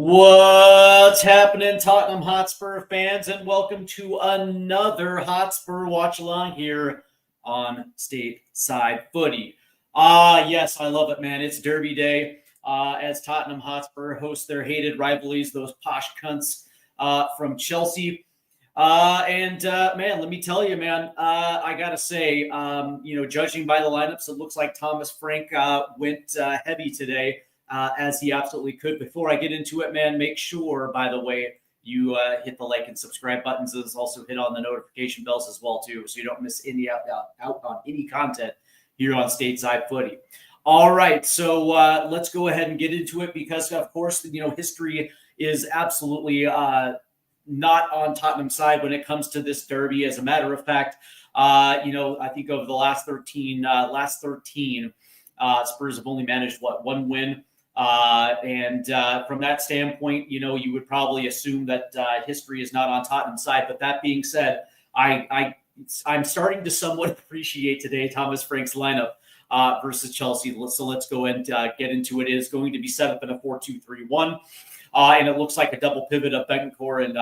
What's happening, Tottenham Hotspur fans, and welcome to another Hotspur Watchalong here on Stateside Footy. Yes, I love it, man. It's Derby Day as Tottenham Hotspur host their hated rivalries, those posh cunts from Chelsea. Man, let me tell you, man, I got to say, judging by the lineups, it looks like Thomas Frank went heavy today. As he absolutely could. Before I get into it, man, make sure, by the way, you hit the like and subscribe buttons. Also hit on the notification bells as well, too, so you don't miss any out on any content here on Stateside Footy. All right, so let's go ahead and get into it because, of course, history is absolutely not on Tottenham's side when it comes to this derby. As a matter of fact, I think over the last 13, Spurs have only managed, one win? From that standpoint, you would probably assume that history is not on Tottenham's side. But that being said, I'm starting to somewhat appreciate today Thomas Frank's lineup versus Chelsea. So let's go and get into it. It is going to be set up in a 4-2-3-1. And it looks like a double pivot of Betancourt and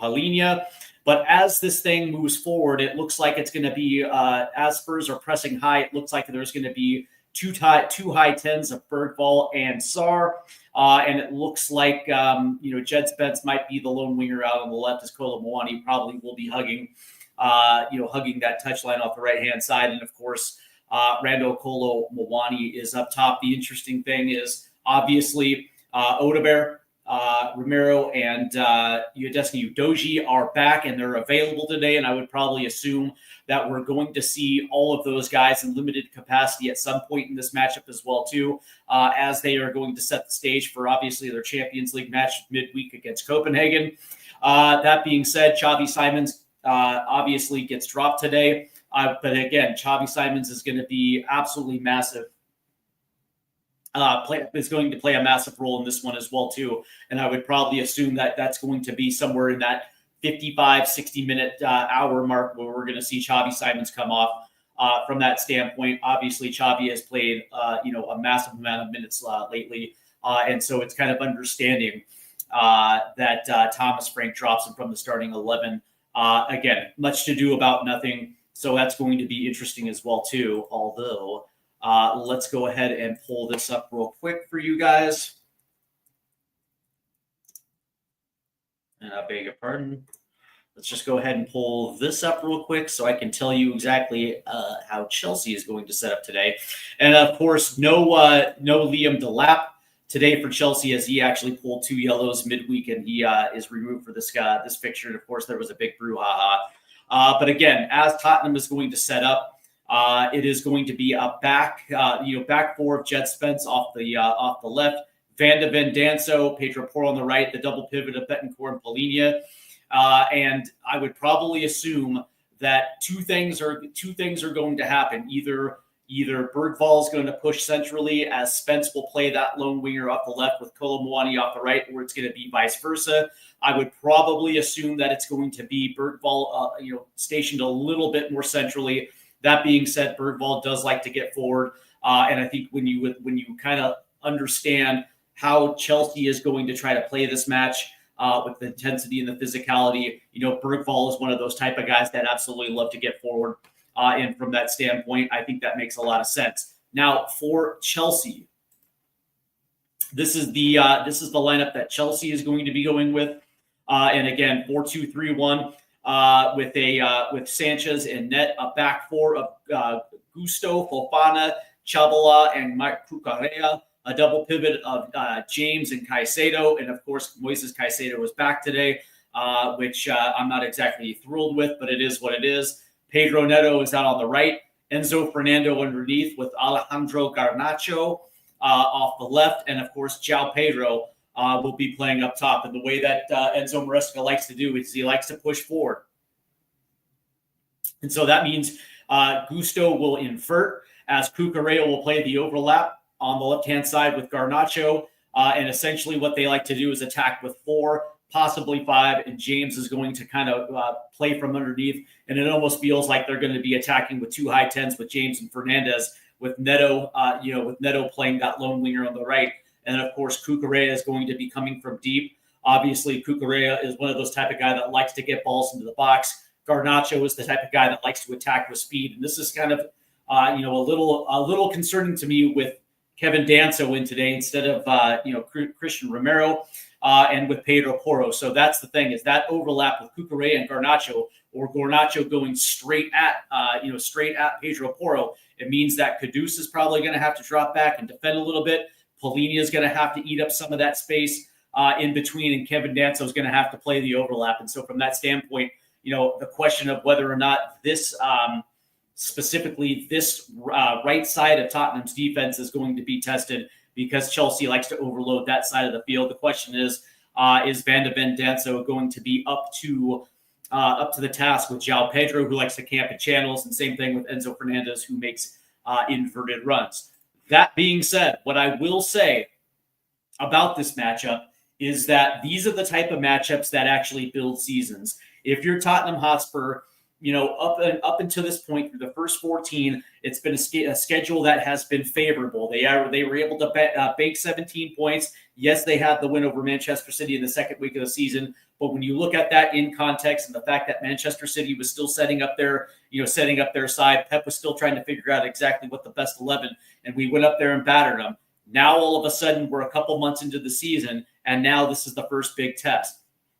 Palhinha. But as this thing moves forward, it looks like it's going to be, as Spurs are pressing high, it looks like there's going to be two high tens of Bergvall and Sarr. And it looks like, Jed Spence might be the lone winger out on the left as Kolo Muani probably will be hugging that touchline off the right-hand side. And, of course, Rando Kolo Muani is up top. The interesting thing is, obviously, Odegaard, Romero and Udesny Udogie are back and they're available today. And I would probably assume that we're going to see all of those guys in limited capacity at some point in this matchup as well, too, as they are going to set the stage for obviously their Champions League match midweek against Copenhagen. That being said, Xavi Simons obviously gets dropped today. But again, Xavi Simons is going to be absolutely massive. Is going to play a massive role in this one as well, too. And I would probably assume that that's going to be somewhere in that 55, 60-minute hour mark where we're going to see Xavi Simons come off. From that standpoint, obviously, Xavi has played, a massive amount of minutes lately. And so it's kind of understanding that Thomas Frank drops him from the starting 11. Again, much to do about nothing. So that's going to be interesting as well, too, although... let's go ahead and pull this up real quick for you guys. And I beg your pardon. Let's just go ahead and pull this up real quick so I can tell you exactly how Chelsea is going to set up today. And, of course, no Liam Delap today for Chelsea as he actually pulled 2 yellows midweek and he is removed for this fixture. And, of course, there was a big brouhaha. But, again, as Tottenham is going to set up, it is going to be a back four of Jed Spence off the left, Van de Ven Danso, Pedro Porro on the right, the double pivot of Betancourt and Palhinha. And I would probably assume that two things are going to happen. Either Bergvall is going to push centrally as Spence will play that lone winger off the left with Kolo Muani off the right, or it's going to be vice versa. I would probably assume that it's going to be Bergvall, stationed a little bit more centrally. That being said, Bergvall does like to get forward, and I think when you kind of understand how Chelsea is going to try to play this match with the intensity and the physicality, Bergvall is one of those type of guys that absolutely love to get forward, and from that standpoint, I think that makes a lot of sense. Now for Chelsea, this is the lineup that Chelsea is going to be going with, and again 4-2-3-1. With Sanchez in net, a back four of Gusto, Fofana, Chabala, and Mike Cucurella, a double pivot of James and Caicedo, and of course Moises Caicedo is back today, which I'm not exactly thrilled with, but it is what it is. Pedro Neto is out on the right, Enzo Fernando underneath with Alejandro Garnacho off the left, and of course João Pedro will be playing up top. And the way that Enzo Maresca likes to do is he likes to push forward. And so that means Gusto will invert as Cucurella will play the overlap on the left-hand side with Garnacho. And essentially what they like to do is attack with 4, possibly 5, and James is going to kind of play from underneath. And it almost feels like they're going to be attacking with 2 high tens with James and Fernandez with Neto, with Neto playing that lone winger on the right. And then, of course, Cucurella is going to be coming from deep. Obviously, Cucurella is one of those type of guy that likes to get balls into the box. Garnacho is the type of guy that likes to attack with speed. And this is kind of, a little concerning to me with Kevin Danso in today instead of, Christian Romero and with Pedro Porro. So that's the thing, is that overlap with Cucurella and Garnacho, or Garnacho going straight at Pedro Porro. It means that Caduce is probably going to have to drop back and defend a little bit. Polina is going to have to eat up some of that space in between, and Kevin Danso is going to have to play the overlap. And so from that standpoint, the question of whether or not this specifically this right side of Tottenham's defense is going to be tested, because Chelsea likes to overload that side of the field. The question is Van de Ven Danso going to be up to the task with João Pedro, who likes to camp in channels, and same thing with Enzo Fernandez, who makes inverted runs. That being said, what I will say about this matchup is that these are the type of matchups that actually build seasons. If you're Tottenham Hotspur, up until this point, through the first 14, it's been a schedule that has been favorable. They were able to bake 17 points. Yes, they had the win over Manchester City in the second week of the season, but when you look at that in context, and the fact that Manchester City was still setting up their side, Pep was still trying to figure out exactly what the best 11, and we went up there and battered them. Now all of a sudden we're a couple months into the season, and now this is the first big test.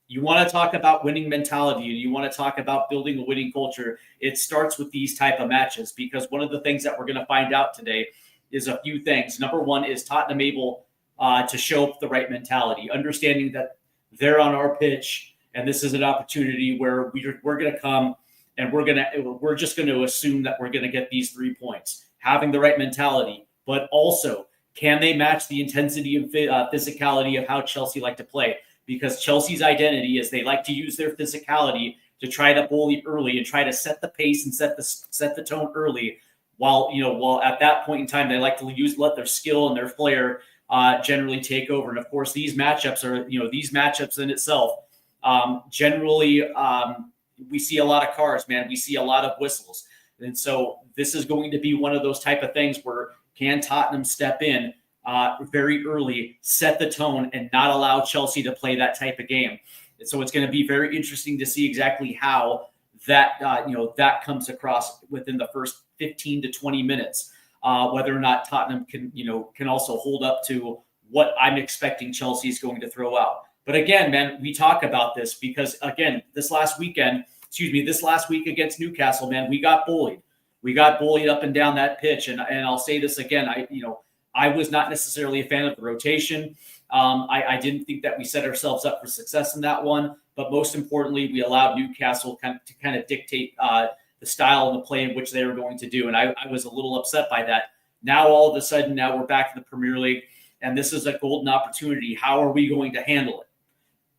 You want to talk about winning mentality, and you want to talk about building a winning culture. It starts with these type of matches, because one of the things that we're going to find out today is a few things. Number one, is Tottenham able to show up the right mentality, understanding that they're on our pitch, and this is an opportunity where we're going to come and we're just going to assume that we're going to get these 3 points. Having the right mentality, but also, can they match the intensity and physicality of how Chelsea like to play? Because Chelsea's identity is they like to use their physicality to try to bully early and try to set the pace and set the tone early. While at that point in time they like to let their skill and their flair generally take over. And of course, these matchups in itself generally we see a lot of cars, man. We see a lot of whistles, and so this is going to be one of those type of things where, can Tottenham step in very early, set the tone, and not allow Chelsea to play that type of game? And so it's going to be very interesting to see exactly how that comes across within the first 15 to 20 minutes, whether or not Tottenham can also hold up to what I'm expecting Chelsea is going to throw out. But again, man, we talk about this because, again, this last week against Newcastle, man, we got bullied. We got bullied up and down that pitch. And I'll say this again, I was not necessarily a fan of the rotation. I didn't think that we set ourselves up for success in that one. But most importantly, we allowed Newcastle to kind of dictate the style and the play in which they were going to do. And I was a little upset by that. Now, all of a sudden, we're back in the Premier League, and this is a golden opportunity. How are we going to handle it?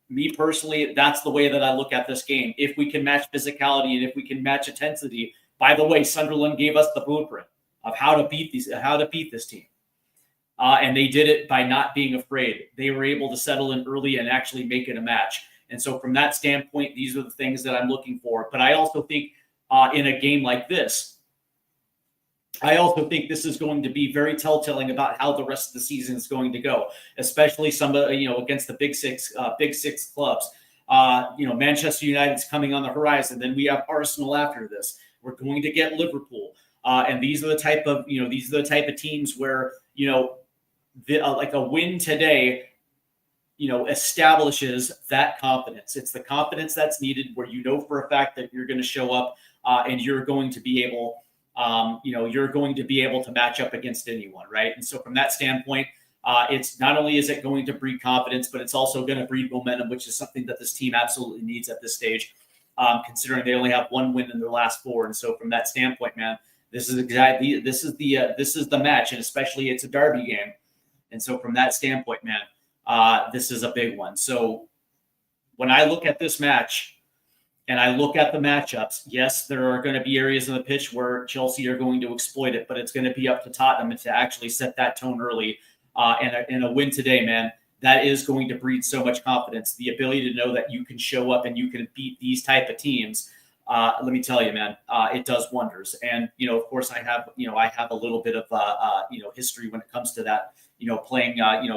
Me personally, that's the way that I look at this game. If we can match physicality and if we can match intensity. By the way, Sunderland gave us the blueprint of how to beat this team. And they did it by not being afraid. They were able to settle in early and actually make it a match. And so from that standpoint, these are the things that I'm looking for. But I also think in a game like this, I also think this is going to be very telltale about how the rest of the season is going to go, especially against the big six clubs. Manchester United's coming on the horizon. Then we have Arsenal after this. We're going to get Liverpool. And these are the type of teams where, like a win today, establishes that confidence. It's the confidence that's needed where for a fact that you're going to show up and you're going to be able, to match up against anyone, right? And so from that standpoint, it's not only is it going to breed confidence, but it's also going to breed momentum, which is something that this team absolutely needs at this stage, considering they only have one win in their last 4. And so from that standpoint, man, this is the match, and especially it's a derby game. And so from that standpoint, man, this is a big one. So when I look at this match and I look at the matchups, yes, there are going to be areas of the pitch where Chelsea are going to exploit it, but it's going to be up to Tottenham to actually set that tone early. And a win today, man, that is going to breed so much confidence. The ability to know that you can show up and you can beat these type of teams let me tell you, man, it does wonders. And of course, I have a little bit of history when it comes to that.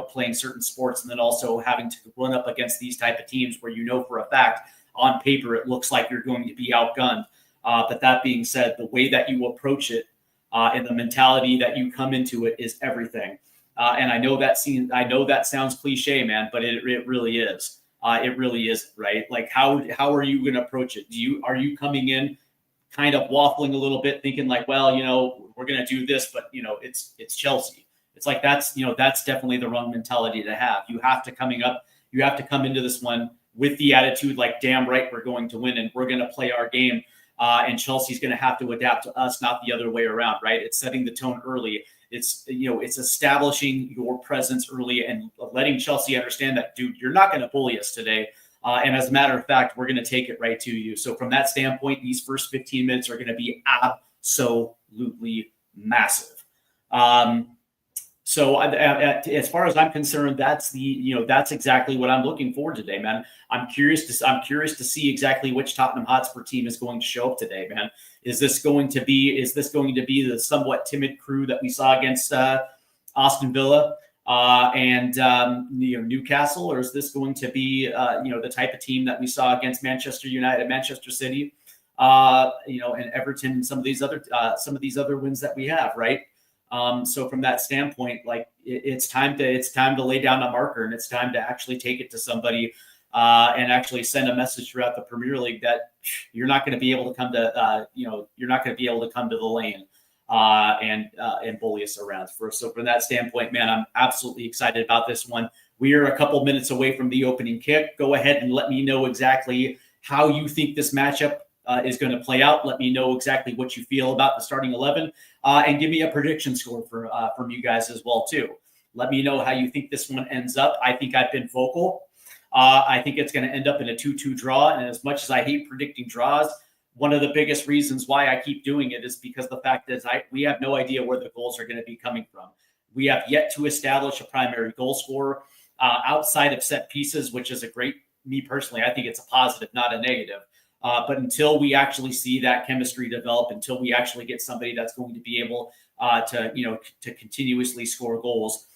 Playing certain sports, and then also having to run up against these type of teams where for a fact on paper it looks like you're going to be outgunned. But that being said, the way that you approach it and the mentality that you come into it is everything. And I know that sounds cliche, man, but it really is. It really is, right? Like how are you going to approach it? Are you coming in kind of waffling a little bit, thinking like, well, we're going to do this, but it's Chelsea. It's like that's definitely the wrong mentality to have. You have to come into this one with the attitude like, damn right, we're going to win and we're going to play our game. And Chelsea's going to have to adapt to us, not the other way around, right? It's setting the tone early. It's establishing your presence early and letting Chelsea understand that, dude, you're not going to bully us today. And as a matter of fact, we're going to take it right to you. So from that standpoint, these first 15 minutes are going to be absolutely massive. So as far as I'm concerned, that's exactly what I'm looking forward to today, man. I'm curious to see exactly which Tottenham Hotspur team is going to show up today, man. Is this going to be the somewhat timid crew that we saw against Aston Villa and Newcastle, or is this going to be the type of team that we saw against Manchester United, Manchester City, and Everton, and some of these other wins that we have, right? So from that standpoint, like it's time to lay down a marker, and it's time to actually take it to somebody and actually send a message throughout the Premier League that you're not going to be able to come to the lane and bully us around. So from that standpoint, man, I'm absolutely excited about this one. We are a couple minutes away from the opening kick. Go ahead and let me know exactly how you think this matchup is going to play out. Let me know exactly what you feel about the starting 11, and give me a prediction score from you guys as well too. Let me know how you think this one ends up. I think I've been vocal. I think it's going to end up in a 2-2 draw. And as much as I hate predicting draws, one of the biggest reasons why I keep doing it is because the fact is we have no idea where the goals are going to be coming from. We have yet to establish a primary goal scorer outside of set pieces, which is me personally, I think it's a positive, not a negative. But until we actually see that chemistry develop, until we actually get somebody that's going to be able to continuously score goals,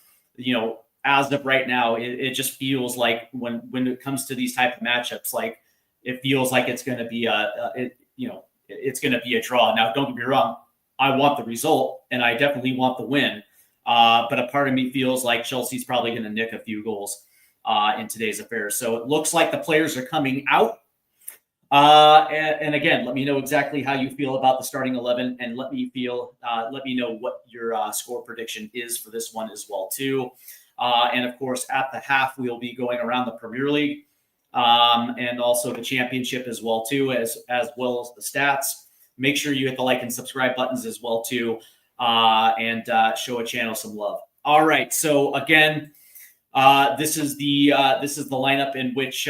as of right now, it just feels like when it comes to these type of matchups, like it feels like it's going to be it's going to be a draw. Now, don't get me wrong, I want the result and I definitely want the win. But a part of me feels like Chelsea's probably going to nick a few goals in today's affair. So it looks like the players are coming out. And again, let me know exactly how you feel about the starting 11, and let me know what your score prediction is for this one as well too. And of course, at the half, we'll be going around the Premier League and also the Championship as well too, as well as the stats. Make sure you hit the like and subscribe buttons as well too, and show a channel some love. All right, so again, this is the lineup in which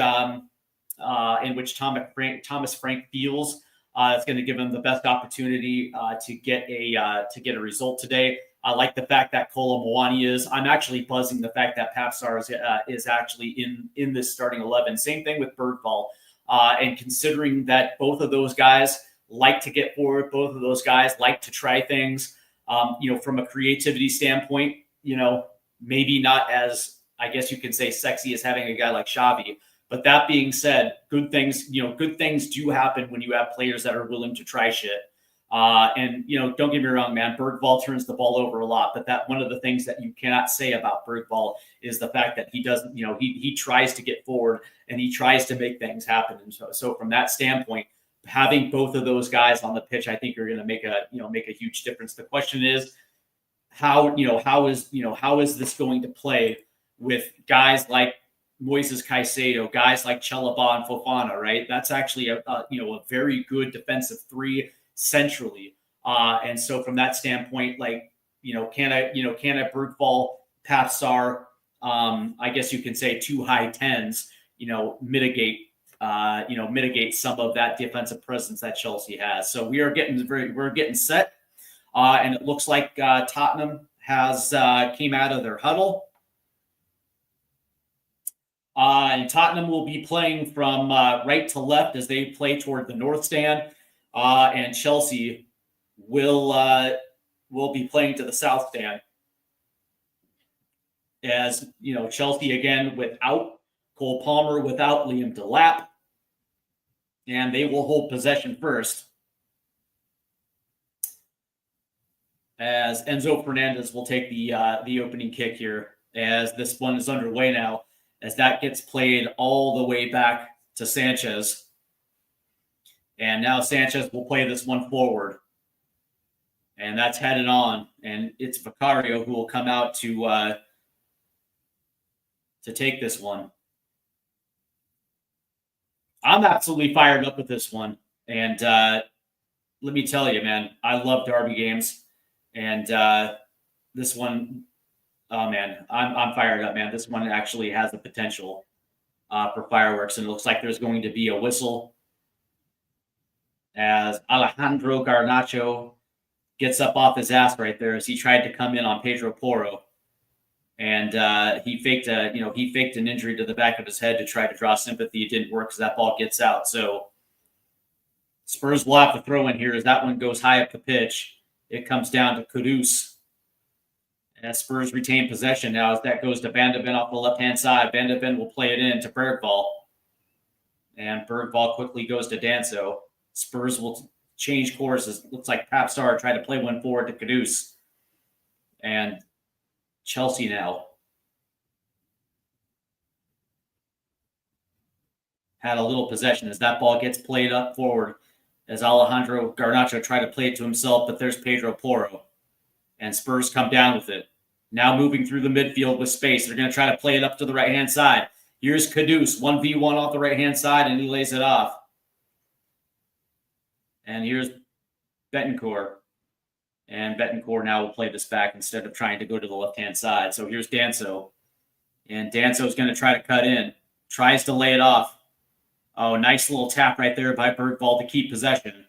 Thomas Frank feels it's going to give him the best opportunity to get a result today. I like the fact that Kolo Muani is. I'm actually buzzing the fact that Papsar is actually in this starting 11. Same thing with Bergvall. And considering that both of those guys like to get forward, both of those guys like to try things, from a creativity standpoint, maybe not as, I guess you could say, sexy as having a guy like Xavi. But that being said, good things do happen when you have players that are willing to try shit. And don't get me wrong, man, Bergvall turns the ball over a lot, but that one of the things that you cannot say about Bergvall is the fact that he doesn't, he tries to get forward and he tries to make things happen. And so from that standpoint, having both of those guys on the pitch, I think are going to make a huge difference. The question is how is this going to play with guys like Moises Caicedo, guys like Chalobah and Fofana, right? That's actually a very good defensive three centrally. And so from that standpoint, can a Bergvall, Papsar, I guess you can say two high tens, mitigate some of that defensive presence that Chelsea has. So we're getting set. And it looks like Tottenham has came out of their huddle. And Tottenham will be playing from right to left as they play toward the north stand. and Chelsea will be playing to the south stand. As you know, Chelsea again without Cole Palmer, without Liam Delap, and they will hold possession first. As Enzo Fernandez will take the opening kick here, as this one is underway now, as that gets played all the way back to Sanchez. And now Sanchez will play this one forward. And that's headed on. And it's Vicario who will come out to take this one. I'm absolutely fired up with this one. And let me tell you, man, I love derby games. And this one, oh, man, I'm fired up, man. This one actually has the potential for fireworks. And it looks like there's going to be a whistle as Alejandro Garnacho gets up off his ass right there as he tried to come in on Pedro Porro. And he faked an injury to the back of his head to try to draw sympathy. It didn't work because that ball gets out. So Spurs will have to throw in here as that one goes high up the pitch. It comes down to Kudus. As Spurs retain possession now as that goes to Van de Ven off the left-hand side. Van de Ven will play it in to Bergvall. And Bergvall quickly goes to Danso. Spurs will change courses. Looks like Papstar tried to play one forward to Kudus. And Chelsea now had a little possession as that ball gets played up forward as Alejandro Garnacho tried to play it to himself, but there's Pedro Porro. And Spurs come down with it. Now moving through the midfield with space. They're going to try to play it up to the right-hand side. Here's Kudus, 1v1 off the right-hand side, and he lays it off. And here's Betancourt. And Betancourt now will play this back instead of trying to go to the left-hand side. So here's Danso. And Danso's going to try to cut in. Tries to lay it off. Oh, nice little tap right there by Bergvall to keep possession.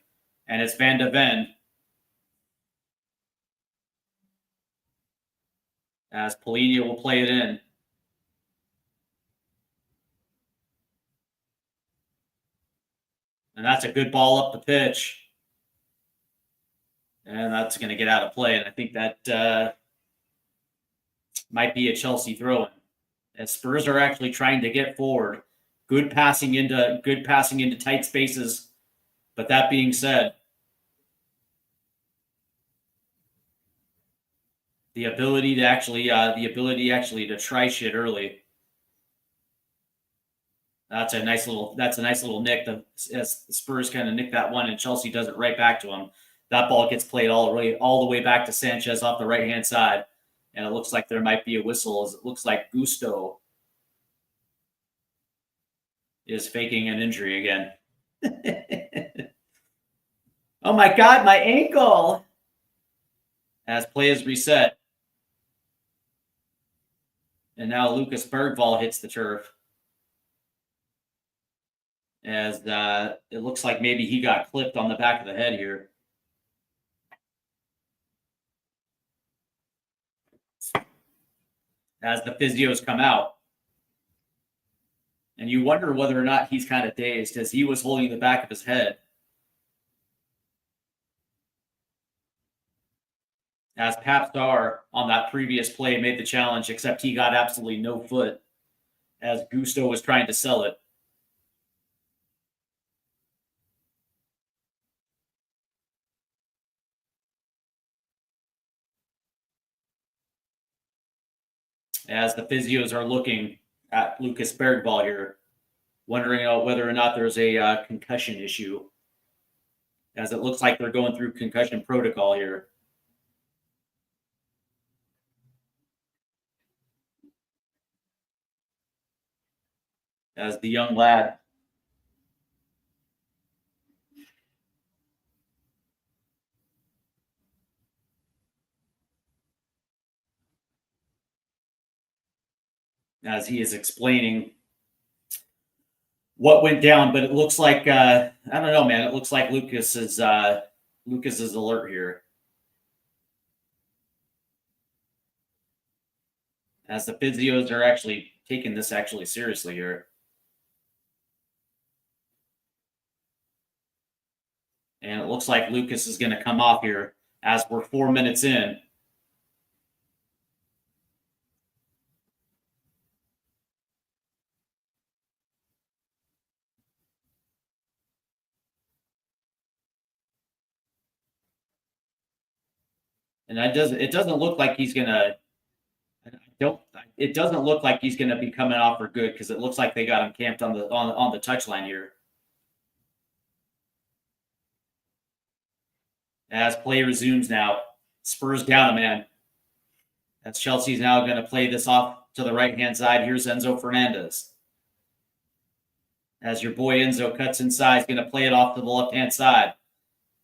And it's Van de Ven. As Polina will play it in. And that's a good ball up the pitch. And that's going to get out of play. And I think that might be a Chelsea throw-in. As Spurs are actually trying to get forward. Good passing into tight spaces. But that being said, the ability to actually to try shit early. That's a nice little nick. As the Spurs kind of nick that one, and Chelsea does it right back to him. That ball gets played all the way back to Sanchez off the right-hand side. And it looks like there might be a whistle as it looks like Gusto is faking an injury again. Oh my God, my ankle! As play is reset. And now Lucas Bergvall hits the turf. As it looks like maybe he got clipped on the back of the head here. As the physios come out. And you wonder whether or not he's kind of dazed as he was holding the back of his head. As Papstar on that previous play made the challenge, except he got absolutely no foot as Gusto was trying to sell it. As the physios are looking at Lucas Bergvall here, wondering whether or not there's a concussion issue, as it looks like they're going through concussion protocol here. As the young lad as he is explaining what went down, but it looks like I don't know, man. It looks like Lucas is alert here, as the physios are actually taking this seriously here. And it looks like Lucas is going to come off here as we're 4 minutes in. And it doesn't look like he's going to it doesn't look like he's going to be coming off for good because it looks like they got him camped on the touchline here. As play resumes now, Spurs down a man. As Chelsea's now going to play this off to the right-hand side. Here's Enzo Fernandez. As your boy Enzo cuts inside, he's going to play it off to the left-hand side.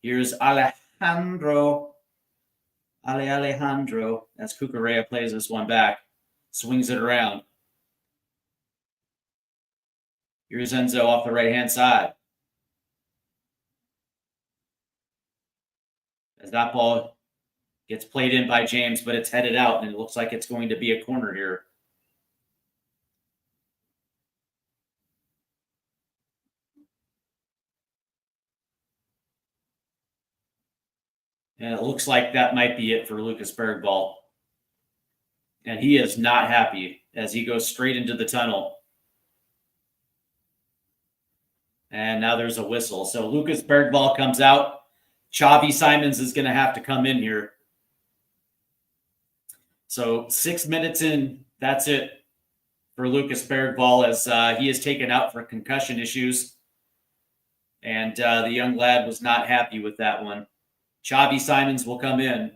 Here's Alejandro. As Cucurella plays this one back. Swings it around. Here's Enzo off the right-hand side. As that ball gets played in by James, but it's headed out, and it looks like it's going to be a corner here. And it looks like that might be it for Lucas Bergvall. And he is not happy as he goes straight into the tunnel. And now there's a whistle. So Lucas Bergvall comes out. Xavi Simons is going to have to come in here. So 6 minutes in, that's it for Lucas Bergvall as he is taken out for concussion issues. And the young lad was not happy with that one. Xavi Simons will come in.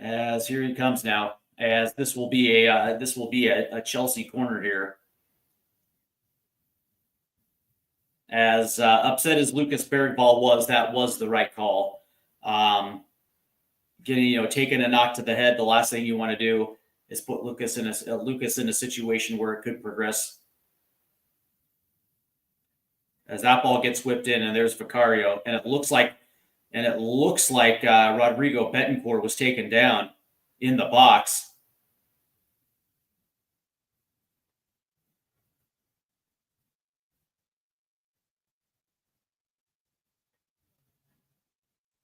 As here he comes now. As this will be a Chelsea corner here. As upset as Lucas Bergvall was, that was the right call. Taking a knock to the head, the last thing you want to do is put Lucas in a situation where it could progress. As that ball gets whipped in, and there's Vicario, and it looks like Rodrigo Betancourt was taken down in the box.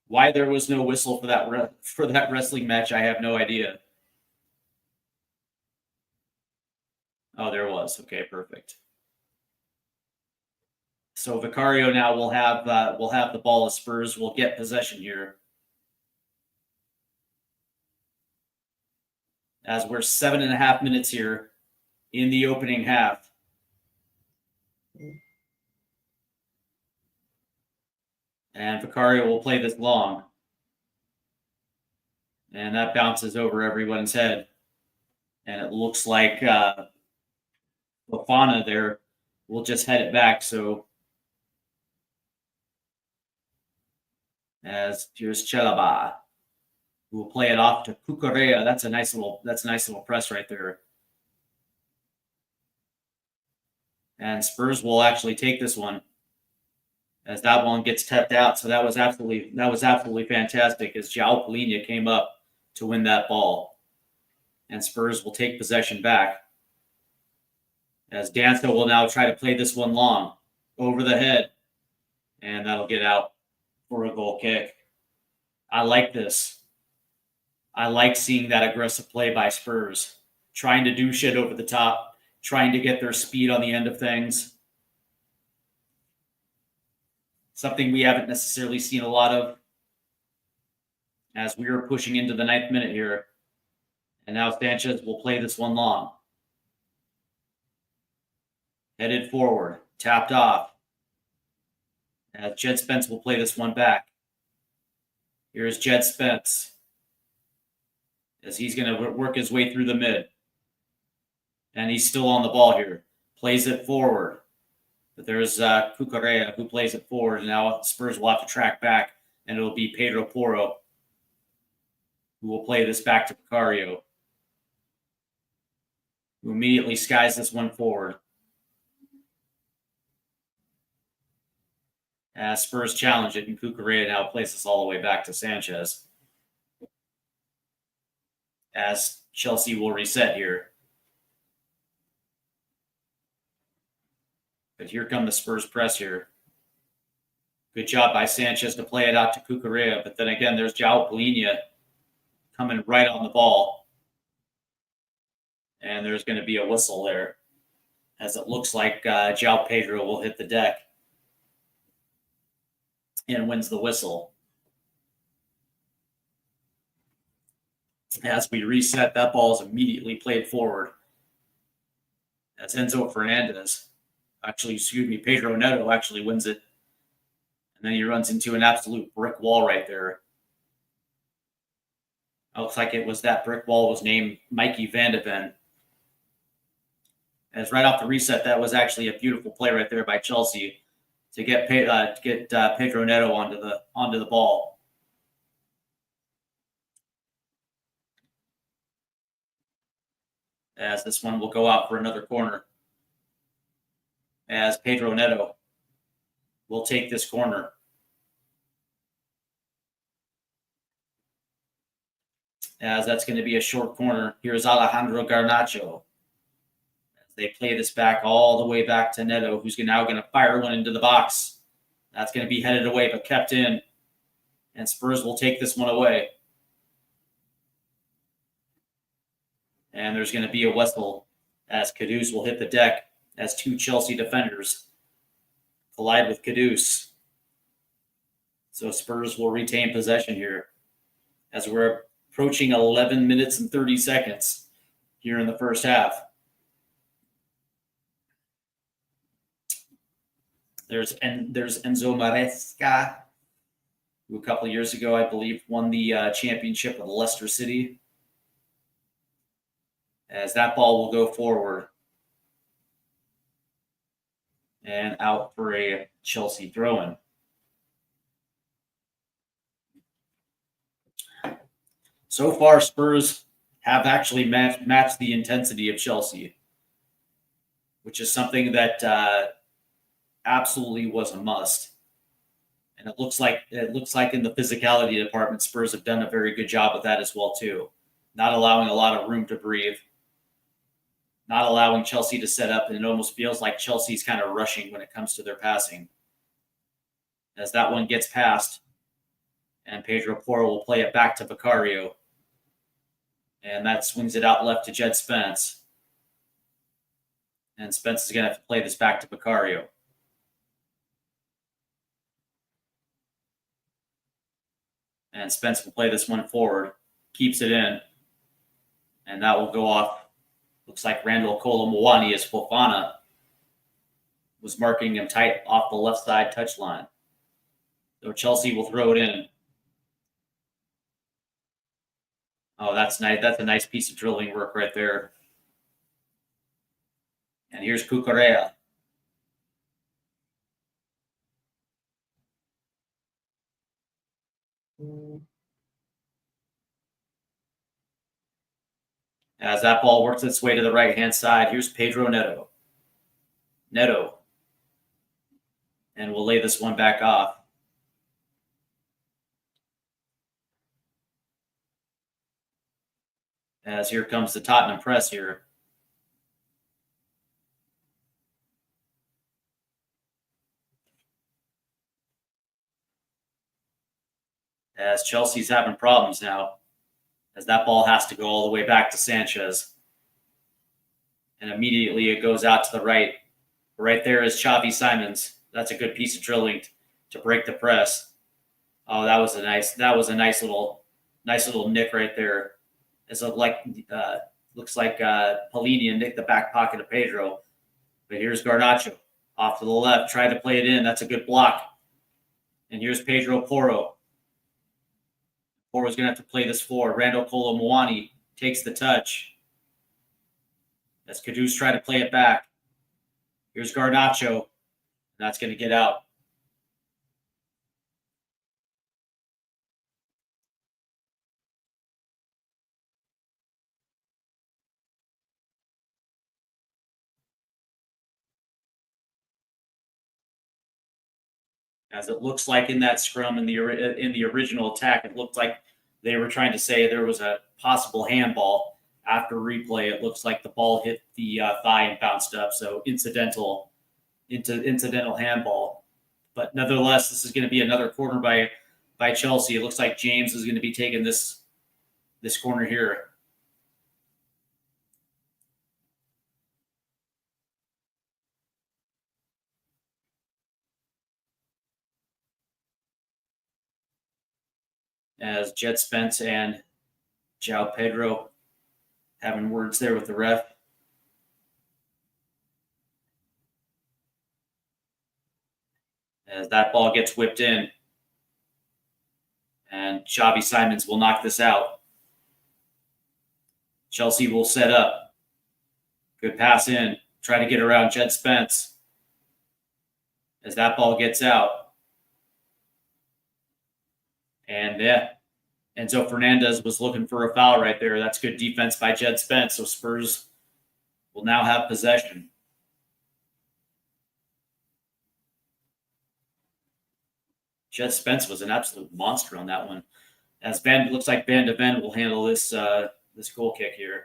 Why there was no whistle for that wrestling match, I have no idea. Oh, there was. Okay, perfect. So Vicario now will have the ball as Spurs will get possession here. As we're 7.5 minutes here in the opening half. And Vicario will play this long. And that bounces over everyone's head. And it looks like Fofana there will just head it back. So as here's Chalaba, who will play it off to Cucurella. That's a nice little press right there. And Spurs will actually take this one as that one gets tapped out. So that was absolutely fantastic as João Palhinha came up to win that ball. And Spurs will take possession back. As Danso will now try to play this one long over the head. And that'll get out for a goal kick. I like this. I like seeing that aggressive play by Spurs. Trying to do shit over the top. Trying to get their speed on the end of things. Something we haven't necessarily seen a lot of as we are pushing into the 9th minute here. And now Sanchez will play this one long. Headed forward. Tapped off. As Jed Spence will play this one back. Here's Jed Spence. As he's going to work his way through the mid. And he's still on the ball here. Plays it forward. But there's Cucurella who plays it forward. And now Spurs will have to track back. And it'll be Pedro Porro who will play this back to Vicario, who immediately skies this one forward. As Spurs challenge it, and Cucurella now plays this all the way back to Sanchez. As Chelsea will reset here. But here come the Spurs press here. Good job by Sanchez to play it out to Cucurella. But then again, there's João Palhinha coming right on the ball. And there's going to be a whistle there, as it looks like João Pedro will hit the deck and wins the whistle. As we reset, that ball is immediately played forward. That's Enzo Fernandez. Pedro Neto actually wins it. And then he runs into an absolute brick wall right there. It looks like it was that brick wall was named Mikey Van de Ven. As right off the reset, that was actually a beautiful play right there by Chelsea to get Pedro Neto onto the ball. As this one will go out for another corner. As Pedro Neto will take this corner. As that's going to be a short corner. Here's Alejandro Garnacho. As they play this back all the way back to Neto, who's now going to fire one into the box. That's going to be headed away, but kept in. And Spurs will take this one away. And there's going to be a whistle as Kudus will hit the deck as two Chelsea defenders collide with Kudus. So Spurs will retain possession here as we're approaching 11 minutes and 30 seconds here in the first half. There's Enzo Maresca, who a couple of years ago, I believe, won the championship with Leicester City. As that ball will go forward and out for a Chelsea throw-in. So far, Spurs have actually matched the intensity of Chelsea, which is something that absolutely was a must. And it looks like in the physicality department, Spurs have done a very good job with that as well too, not allowing a lot of room to breathe. Not allowing Chelsea to set up, and it almost feels like Chelsea's kind of rushing when it comes to their passing. As that one gets past, and Pedro Porro will play it back to Vicario. And that swings it out left to Jed Spence. And Spence is going to have to play this back to Vicario. And Spence will play this one forward, keeps it in, and that will go off. Looks like Randall Colomwani as Fofana was marking him tight off the left side touchline. So Chelsea will throw it in. Oh, that's nice. That's a nice piece of drilling work right there. And here's Cucurella. As that ball works its way to the right-hand side, here's Pedro Neto. And we'll lay this one back off. As here comes the Tottenham press here. As Chelsea's having problems now. As that ball has to go all the way back to Sanchez. And immediately it goes out to the right. Right there is Xavi Simons. That's a good piece of drilling to break the press. Oh, that was a nice little nick right there. It looks like Palhinha nicked the back pocket of Pedro. But here's Garnacho off to the left, trying to play it in. That's a good block. And here's Pedro Porro. Porro's going to have to play this forward. Randall Colomwani takes the touch. As Kudus trying to play it back. Here's Garnacho. That's going to get out. As it looks like in that scrum in the original attack, it looked like they were trying to say there was a possible handball. After replay, it looks like the ball hit the thigh and bounced up. So incidental incidental handball. But nevertheless, this is going to be another corner by Chelsea. It looks like James is going to be taking this corner here. As Jed Spence and João Pedro having words there with the ref. As that ball gets whipped in. And Xavi Simons will knock this out. Chelsea will set up. Good pass in. Try to get around Jed Spence. As that ball gets out. And yeah, Enzo Fernandez was looking for a foul right there. That's good defense by Jed Spence. So Spurs will now have possession. Jed Spence was an absolute monster on that one. As looks like Van de Ven will handle this goal kick here.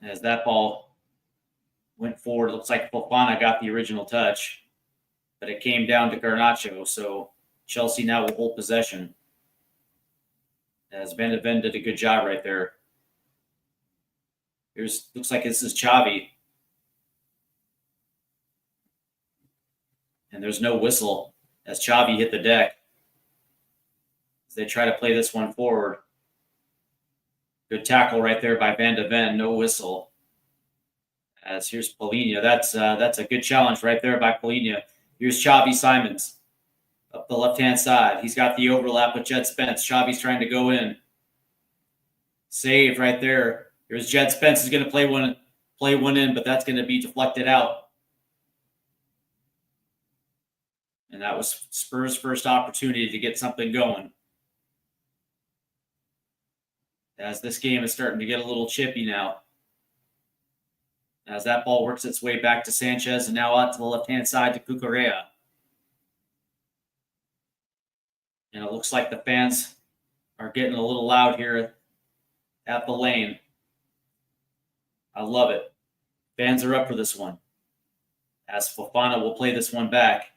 As that ball went forward, looks like Fofana got the original touch, but it came down to Garnacho. So Chelsea now will hold possession. As Van de Ven did a good job right there. Looks like this is Xavi. And there's no whistle as Xavi hit the deck. As they try to play this one forward. Good tackle right there by Van de Ven. No whistle. As here's Polina. That's a good challenge right there by Polina. Here's Xavi Simons up the left-hand side. He's got the overlap with Jed Spence. Xavi's trying to go in. Save right there. Here's Jed Spence is going to play one in, but that's going to be deflected out. And that was Spurs' first opportunity to get something going. As this game is starting to get a little chippy now. As that ball works its way back to Sanchez and now out to the left-hand side to Cucurella. And it looks like the fans are getting a little loud here at the lane. I love it. Fans are up for this one. As Fofana will play this one back.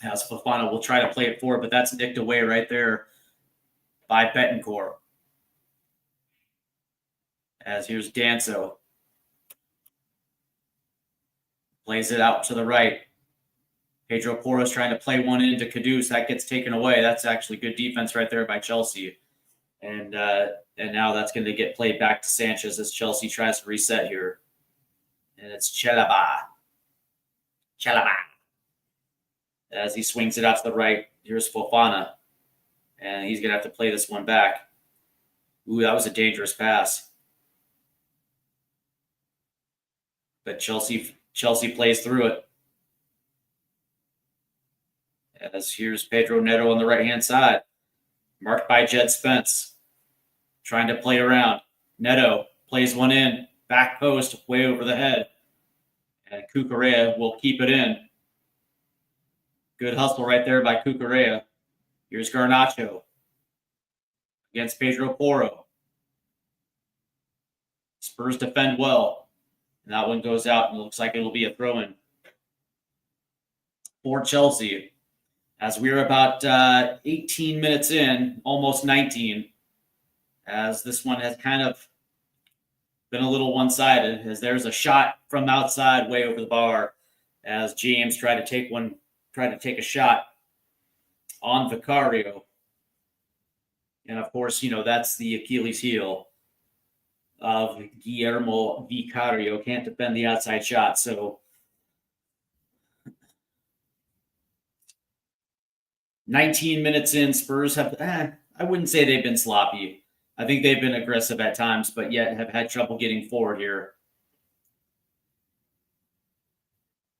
As Fofana will try to play it forward, but that's nicked away right there by Betancourt. As here's Danso. Plays it out to the right. Pedro Porro's trying to play one into Kudus. That gets taken away. That's actually good defense right there by Chelsea. And now that's going to get played back to Sanchez as Chelsea tries to reset here. And it's Chalaba. As he swings it out to the right, here's Fofana. And he's going to have to play this one back. Ooh, that was a dangerous pass. But Chelsea plays through it. As here's Pedro Neto on the right-hand side. Marked by Jed Spence. Trying to play around. Neto plays one in. Back post, way over the head. And Cucurella will keep it in. Good hustle right there by Cucurella. Here's Garnacho against Pedro Porro. Spurs defend well. And that one goes out and it looks like it'll be a throw-in for Chelsea. As we're about 18 minutes in, almost 19, as this one has kind of been a little one-sided, as there's a shot from outside way over the bar as James tried to take a shot on Vicario. And of course, that's the Achilles heel of Guillermo Vicario. Can't defend the outside shot. So 19 minutes in, Spurs have, I wouldn't say they've been sloppy. I think they've been aggressive at times, but yet have had trouble getting forward here.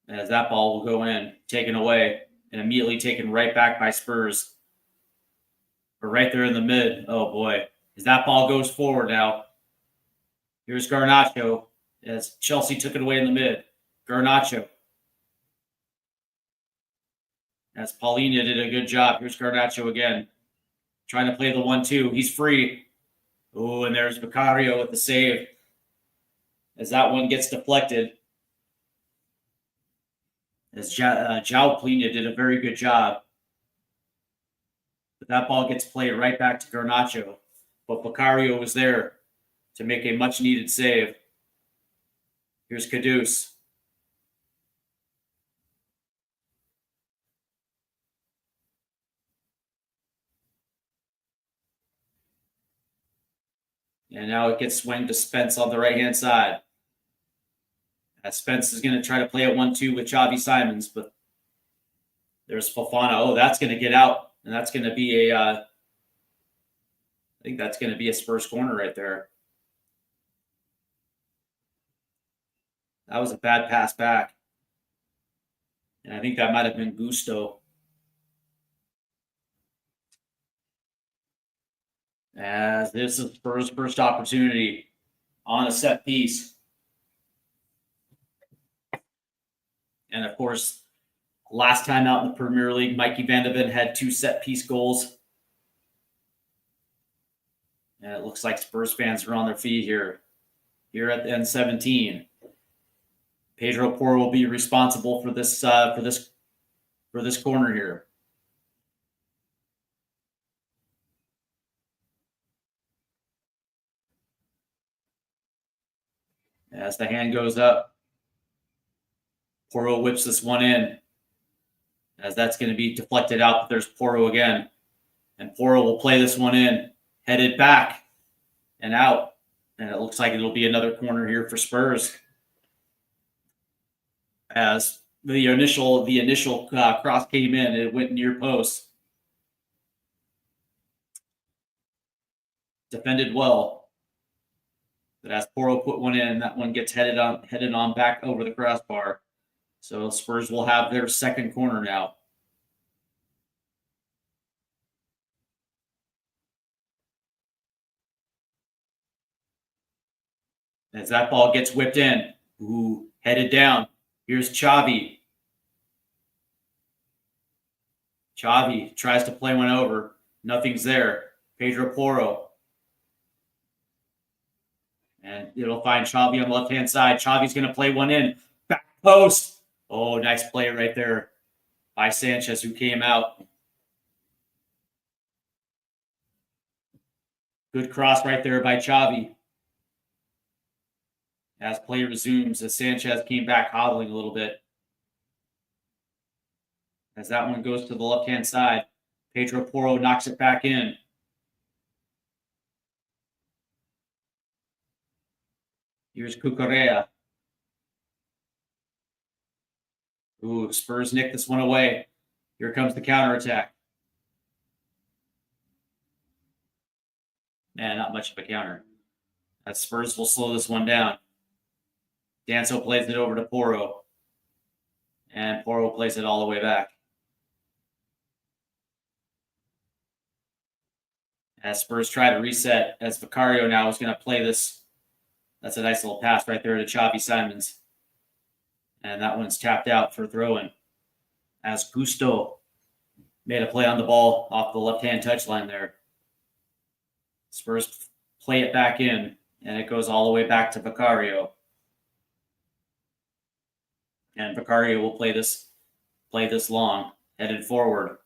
As that ball will go in, taken away, and immediately taken right back by Spurs. But right there in the mid, oh boy, as that ball goes forward now. Here's Garnacho as Chelsea took it away in the mid. Garnacho. As Paulina did a good job. Here's Garnacho again. Trying to play the 1-2. He's free. Oh, and there's Vicario with the save. As that one gets deflected. As João Plina did a very good job. But that ball gets played right back to Garnacho. But Vicario was there to make a much-needed save. Here's Caduce. And now it gets swung to Spence on the right-hand side. Spence is going to try to play a 1-2 with Xavi Simons, but there's Fofana. Oh, that's going to get out. And that's going to be a, I think that's going to be a Spurs corner right there. That was a bad pass back. And I think that might have been Gusto. As this is Spurs' first opportunity on a set piece. And of course, last time out in the Premier League, Mikey Van de Ven had 2 set piece goals. And it looks like Spurs fans are on their feet here at the N17. Pedro Porro will be responsible for this corner here. As the hand goes up, Porro whips this one in. As that's going to be deflected out, but there's Porro again. And Porro will play this one in, headed back and out. And it looks like it'll be another corner here for Spurs. As the initial cross came in, it went near post. Defended well. But as Porro put one in, that one gets headed on back over the crossbar. So Spurs will have their second corner now. As that ball gets whipped in, headed down. Here's Xavi. Xavi tries to play one over. Nothing's there. Pedro Porro. And it'll find Xavi on the left-hand side. Xavi's going to play one in. Back post. Oh, nice play right there by Sanchez, who came out. Good cross right there by Xavi. As play resumes, as Sanchez came back hobbling a little bit. As that one goes to the left-hand side, Pedro Porro knocks it back in. Here's Cucurella. Ooh, Spurs nick this one away. Here comes the counterattack. Man, not much of a counter. That Spurs will slow this one down. Danso plays it over to Porro. And Porro plays it all the way back. As Spurs try to reset, as Vicario now is going to play this. That's a nice little pass right there to Xavi Simons. And that one's tapped out for throw-in. As Gusto made a play on the ball off the left-hand touchline there. Spurs play it back in, and it goes all the way back to Vicario. And Vicario will play this long, headed forward.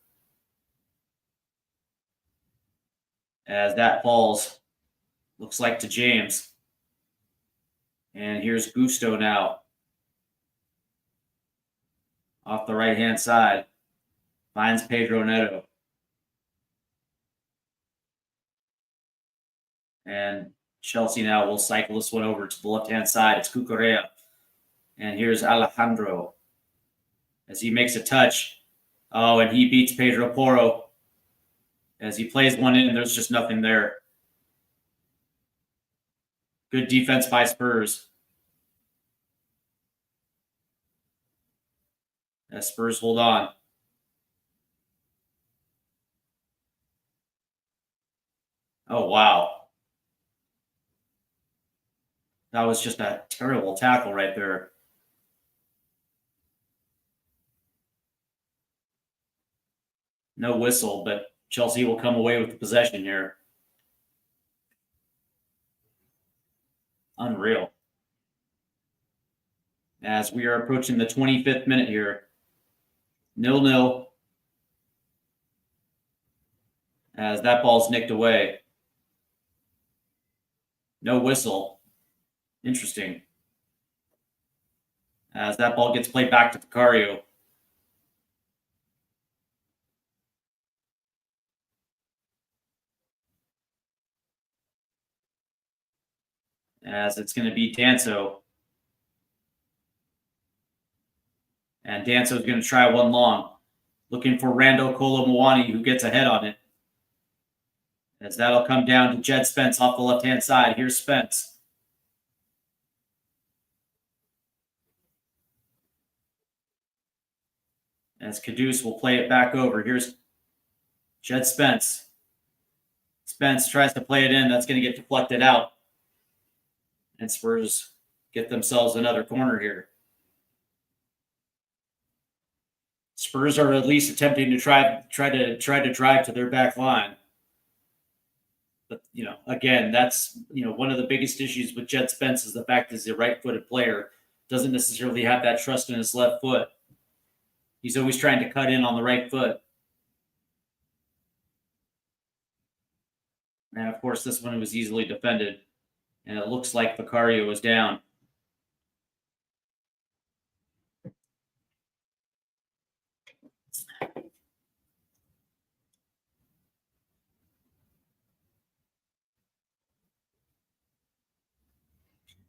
As that falls, looks like to James. And here's Gusto now. Off the right-hand side. Finds Pedro Neto. And Chelsea now will cycle this one over to the left-hand side. It's Cucurella. And here's Alejandro. As he makes a touch. Oh, and he beats Pedro Porro. As he plays one in, there's just nothing there. Good defense by Spurs. As Spurs hold on. Oh, wow. That was just a terrible tackle right there. No whistle, but Chelsea will come away with the possession here. Unreal. As we are approaching the 25th minute here. 0-0. As that ball's nicked away. No whistle. Interesting. As that ball gets played back to Vicario. As it's going to be Danso. And Danso is going to try one long. Looking for Rando Kolomwani, who gets ahead on it. As that'll come down to Jed Spence off the left-hand side. Here's Spence. As Caduce will play it back over. Here's Jed Spence. Spence tries to play it in. That's going to get deflected out. And Spurs get themselves another corner here. Spurs are at least attempting to try to drive to their back line. But, again, that's, one of the biggest issues with Jed Spence is the fact that he's a right-footed player. Doesn't necessarily have that trust in his left foot. He's always trying to cut in on the right foot. And, of course, this one was easily defended. And it looks like Vicario was down.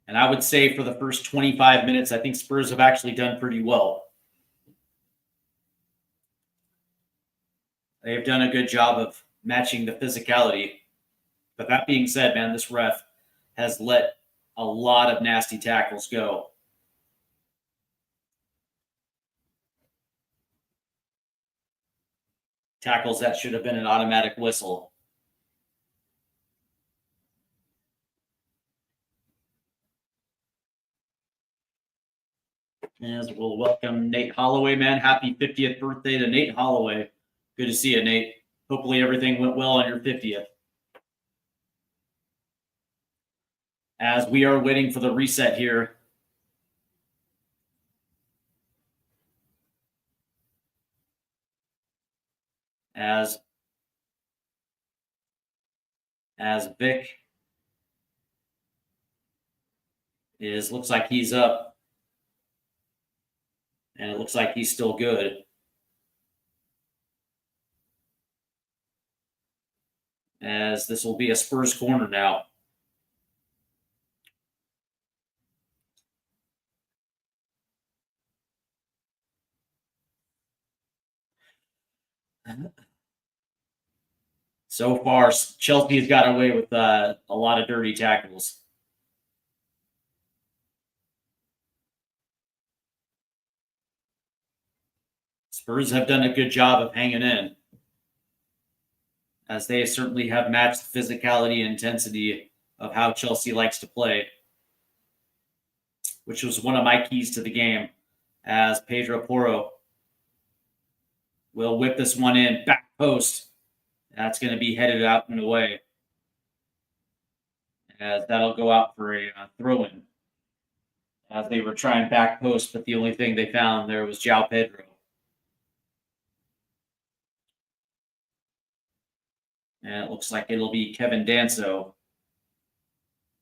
And I would say for the first 25 minutes, I think Spurs have actually done pretty well. They've done a good job of matching the physicality. But that being said, man, this ref has let a lot of nasty tackles go. Tackles that should have been an automatic whistle. As we'll welcome Nate Holloway, man. Happy 50th birthday to Nate Holloway. Good to see you, Nate. Hopefully everything went well on your 50th. As we are waiting for the reset here. As Vic looks like he's up. And it looks like he's still good. As this will be a Spurs corner now. So far, Chelsea has got away with a lot of dirty tackles. Spurs have done a good job of hanging in, as they certainly have matched the physicality and intensity of how Chelsea likes to play, which was one of my keys to the game, as Pedro Porro will whip this one in, back post. That's going to be headed out and away, as that'll go out for a throw-in, as they were trying back post, but the only thing they found there was João Pedro. And it looks like it'll be Kevin Danso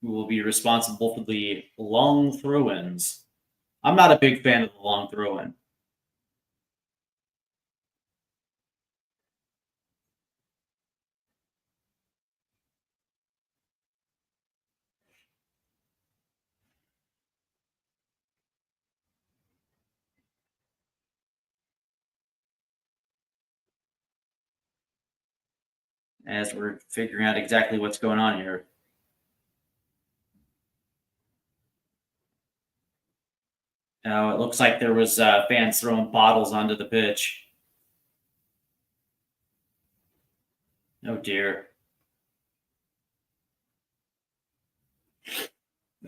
who will be responsible for the long throw-ins. I'm not a big fan of the long throw-in. As we're figuring out exactly what's going on here. Now, it looks like there was fans throwing bottles onto the pitch. Oh, dear.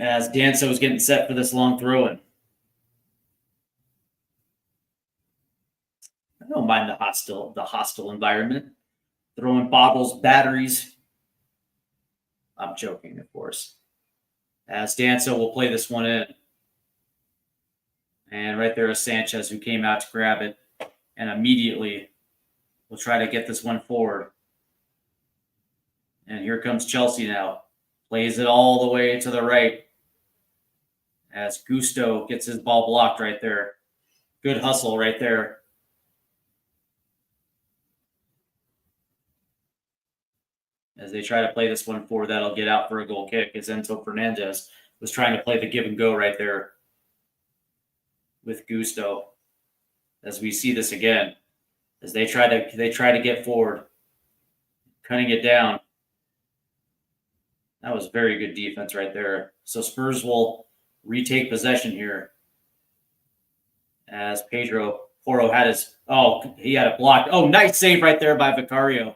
As Danso is getting set for this long throw-in. I don't mind the hostile environment. Throwing bottles, batteries. I'm joking, of course. As Danso will play this one in. And right there is Sanchez, who came out to grab it. And immediately will try to get this one forward. And here comes Chelsea now. Plays it all the way to the right. As Gusto gets his ball blocked right there. Good hustle right there. As they try to play this one forward, that'll get out for a goal kick. As Enzo Fernandez was trying to play the give and go right there with Gusto. As we see this again, as they try to get forward, cutting it down. That was very good defense right there. So Spurs will retake possession here. As Pedro Porro had he had it blocked. Oh, nice save right there by Vicario.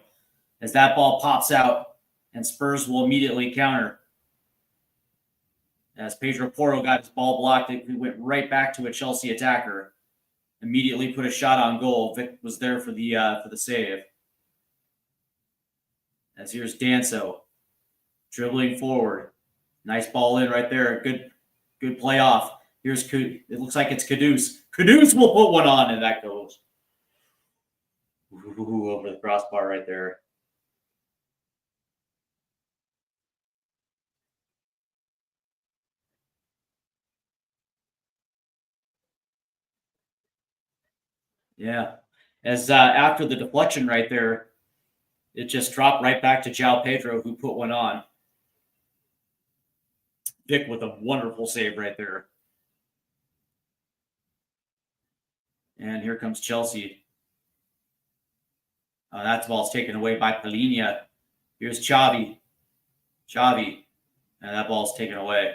As that ball pops out, and Spurs will immediately counter. As Pedro Porro got his ball blocked, it went right back to a Chelsea attacker. Immediately put a shot on goal. Vic was there for the save. As here's Danso dribbling forward. Nice ball in right there. Good play off. Here's it looks like it's Kudus. Kudus will put one on, and that goes over the crossbar right there. Yeah. As after the deflection right there, it just dropped right back to João Pedro, who put one on. Vic with a wonderful save right there. And here comes Chelsea. That ball's taken away by Palhinha. Here's Xavi. And that ball's taken away.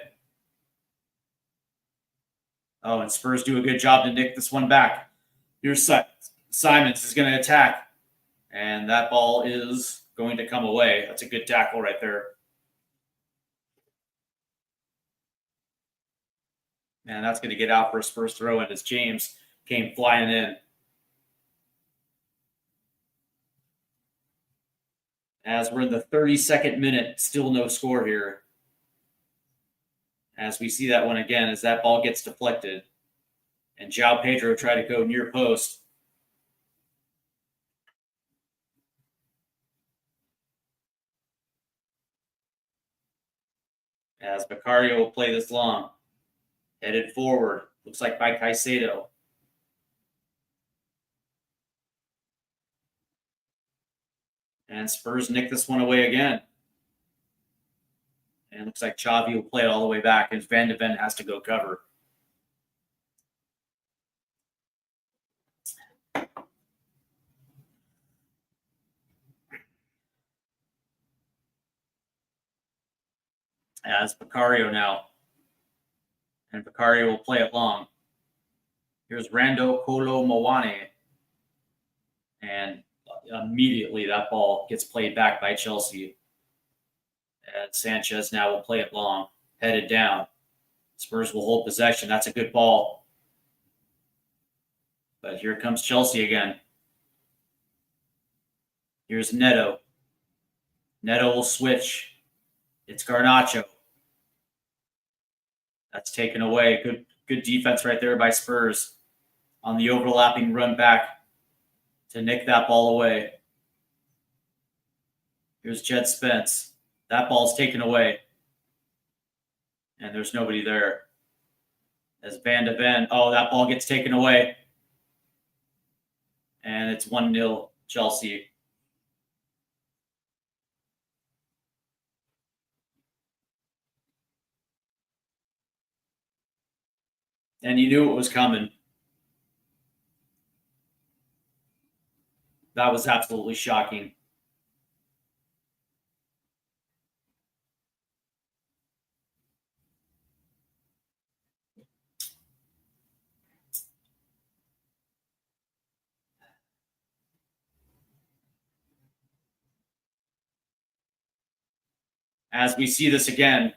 Oh, and Spurs do a good job to nick this one back. Here's Simons is going to attack. And that ball is going to come away. That's a good tackle right there. And that's going to get out for a Spurs throw in as James came flying in. As we're in the 32nd minute, still no score here. As we see that one again, as that ball gets deflected. And João Pedro tried to go near post. As Vicario will play this long. Headed forward. Looks like by Caicedo. And Spurs nick this one away again. And it looks like Xavi will play it all the way back, and Van de Ven has to go cover. As Vicario now. And Vicario will play it long. Here's Rando Kolo Mowane. And immediately that ball gets played back by Chelsea. And Sanchez now will play it long, headed down. Spurs will hold possession. That's a good ball. But here comes Chelsea again. Here's Neto. Neto will switch. It's Garnacho. That's taken away. Good defense right there by Spurs on the overlapping run back to nick that ball away. Here's Jed Spence. That ball's taken away. And there's nobody there. As Van de Ven. Oh, that ball gets taken away. And it's 1-0 Chelsea. And you knew it was coming. That was absolutely shocking. As we see this again,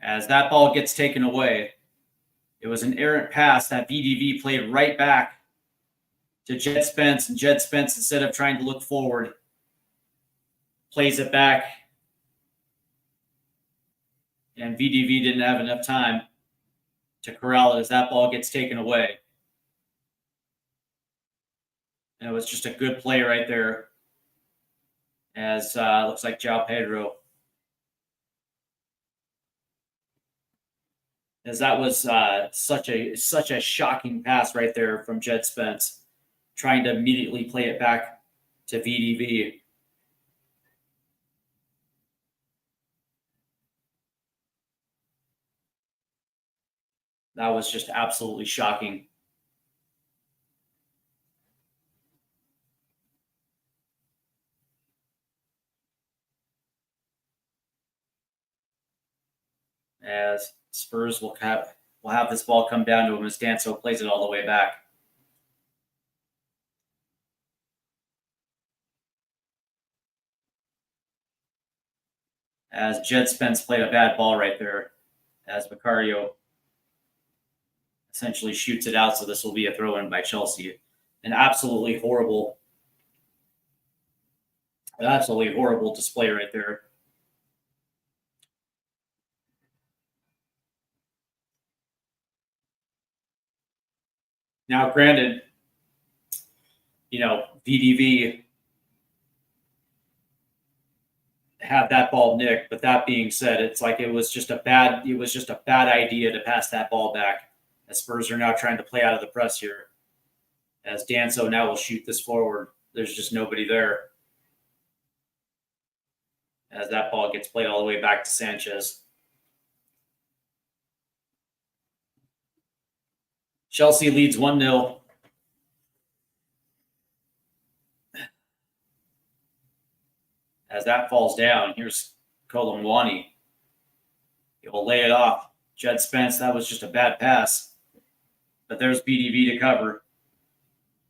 as that ball gets taken away, It was an errant pass that VDV played right back to Jed Spence, and Jed Spence, instead of trying to look forward, plays it back. And VDV didn't have enough time to corral it as that ball gets taken away. And it was just a good play right there, as looks like João Pedro. As that was such a shocking pass right there from Jed Spence, trying to immediately play it back to VDV. That was just absolutely shocking. As Spurs will have this ball come down to him as Danso plays it all the way back. As Jed Spence played a bad ball right there, as Vicario essentially shoots it out, so this will be a throw-in by Chelsea. An absolutely horrible display right there. Now, granted, VDV had that ball nicked, but that being said, it's like it was just a bad idea to pass that ball back. As Spurs are now trying to play out of the press here. As Danso now will shoot this forward. There's just nobody there. As that ball gets played all the way back to Sanchez. Chelsea leads 1-0. As that falls down, here's Colomwani. He will lay it off. Jed Spence, that was just a bad pass. But there's BDV to cover.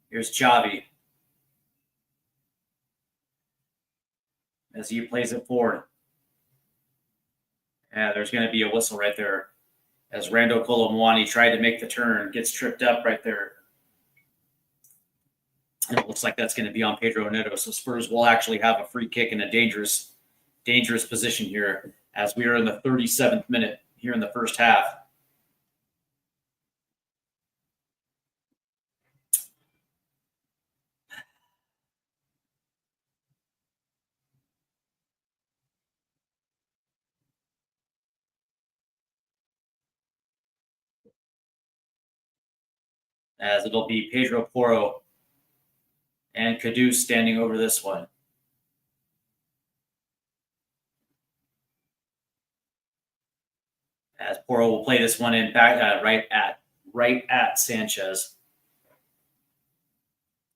Here's Xavi. As he plays it forward. And there's going to be a whistle right there. As Rando Colomwani tried to make the turn, gets tripped up right there. And it looks like that's going to be on Pedro Neto. So Spurs will actually have a free kick in a dangerous position here as we are in the 37th minute here in the first half. As it'll be Pedro Porro and Cadu standing over this one. As Porro will play this one in back right at Sanchez.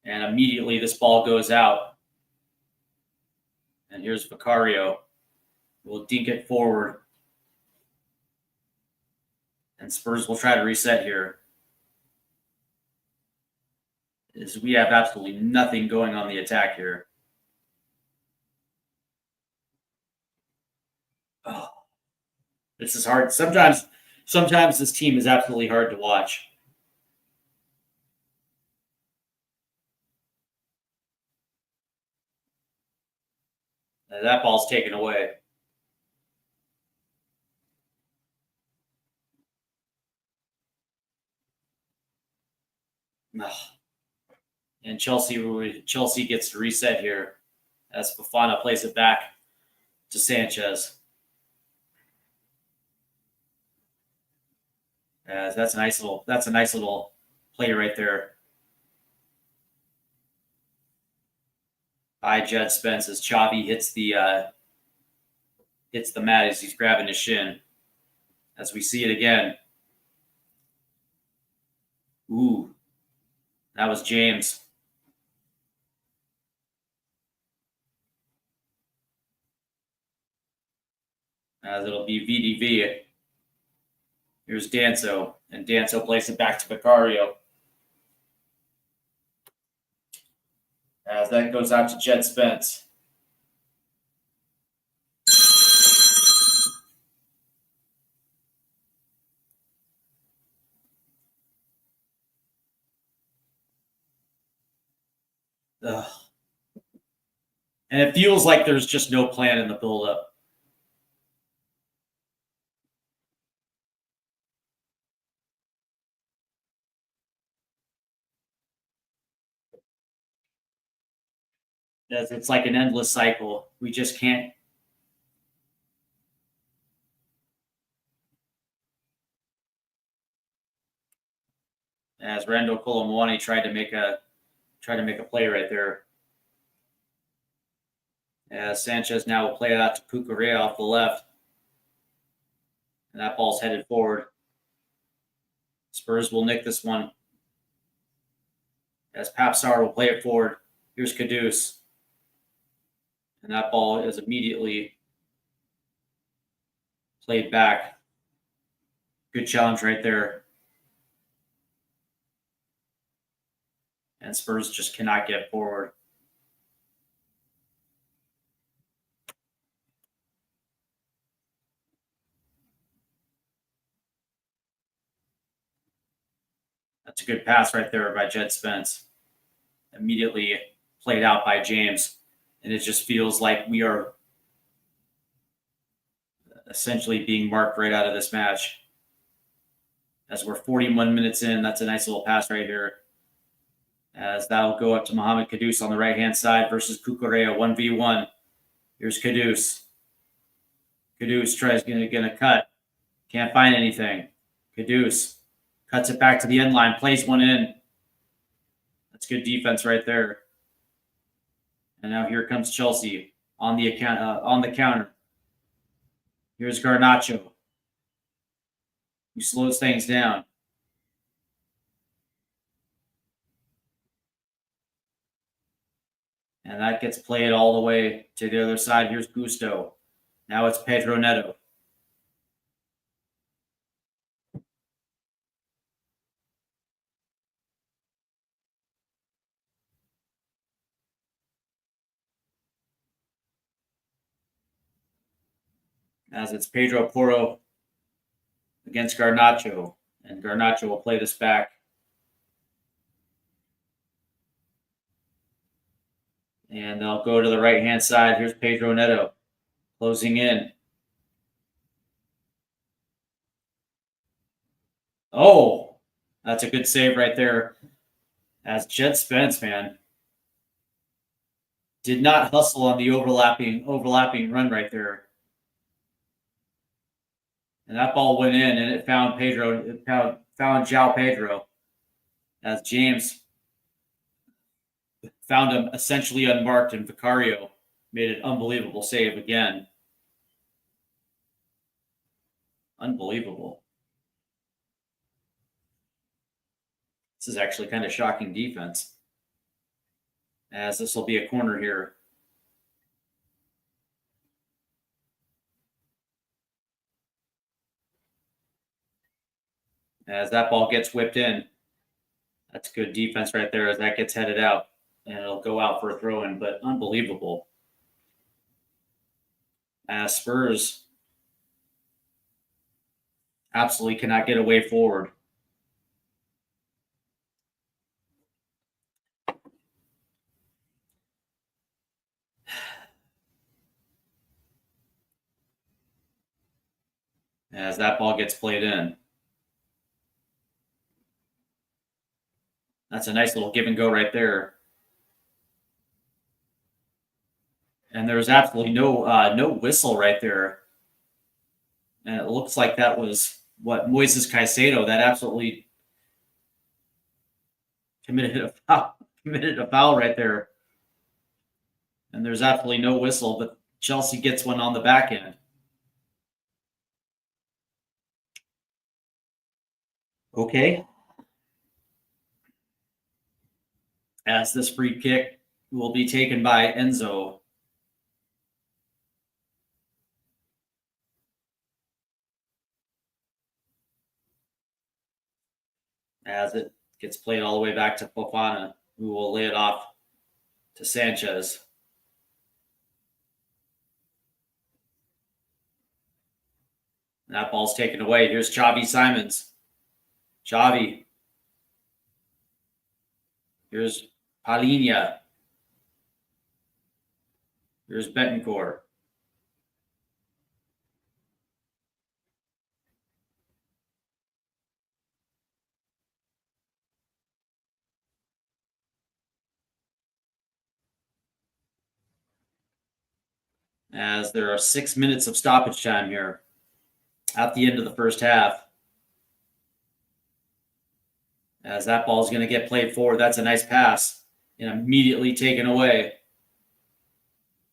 And immediately this ball goes out. And here's Vicario. We'll dink it forward. And Spurs will try to reset here. As we have absolutely nothing going on the attack here. Oh, this is hard. Sometimes this team is absolutely hard to watch. That ball's taken away. And Chelsea gets to reset here as Fofana plays it back to Sanchez. As that's a nice little play right there by Jed Spence as Xavi hits the mat as he's grabbing his shin. As we see it again. Ooh, that was James. As it'll be VDV. Here's Danso, and Danso plays it back to Vicario. As that goes out to Jed Spence. Ugh. And it feels like there's just no plan in the build-up. It's like an endless cycle. We just can't. As Rando Kolomwani tried to make a play right there. As Sanchez now will play it out to Cucurella off the left. And that ball's headed forward. Spurs will nick this one. As Papsar will play it forward. Here's Caduce. And that ball is immediately played back. Good challenge right there. And Spurs just cannot get forward. That's a good pass right there by Jed Spence. Immediately played out by James. And it just feels like we are essentially being marked right out of this match. As we're 41 minutes in, that's a nice little pass right here. As that'll go up to Mohamed Caduce on the right-hand side versus Cucurella, 1v1. Here's Caduce. Caduce tries gonna cut. Can't find anything. Caduce cuts it back to the end line, plays one in. That's good defense right there. And now here comes Chelsea on the counter. Here's Garnacho, who slows things down. And that gets played all the way to the other side. Here's Gusto. Now it's Pedro Neto. As it's Pedro Porro against Garnacho. And Garnacho will play this back. And they'll go to the right-hand side. Here's Pedro Neto closing in. Oh, that's a good save right there. As Jed Spence, man, did not hustle on the overlapping run right there. And that ball went in, and it found Pedro. It found João Pedro. As James found him essentially unmarked, and Vicario made an unbelievable save again. Unbelievable. This is actually kind of shocking defense. As this will be a corner here. As that ball gets whipped in. That's good defense right there as that gets headed out. And it'll go out for a throw-in, but unbelievable. As Spurs absolutely cannot get away forward. As that ball gets played in. That's a nice little give and go right there. And there's absolutely no whistle right there. And it looks like that was what Moises Caicedo that absolutely committed a foul right there. And there's absolutely no whistle, but Chelsea gets one on the back end. Okay. As this free kick will be taken by Enzo. As it gets played all the way back to Fofana, who will lay it off to Sanchez. That ball's taken away. Here's Xavi Simons. Xavi. Here's Palhinha. Here's Betancourt. As there are 6 minutes of stoppage time here at the end of the first half. As that ball is going to get played forward. That's a nice pass and immediately taken away.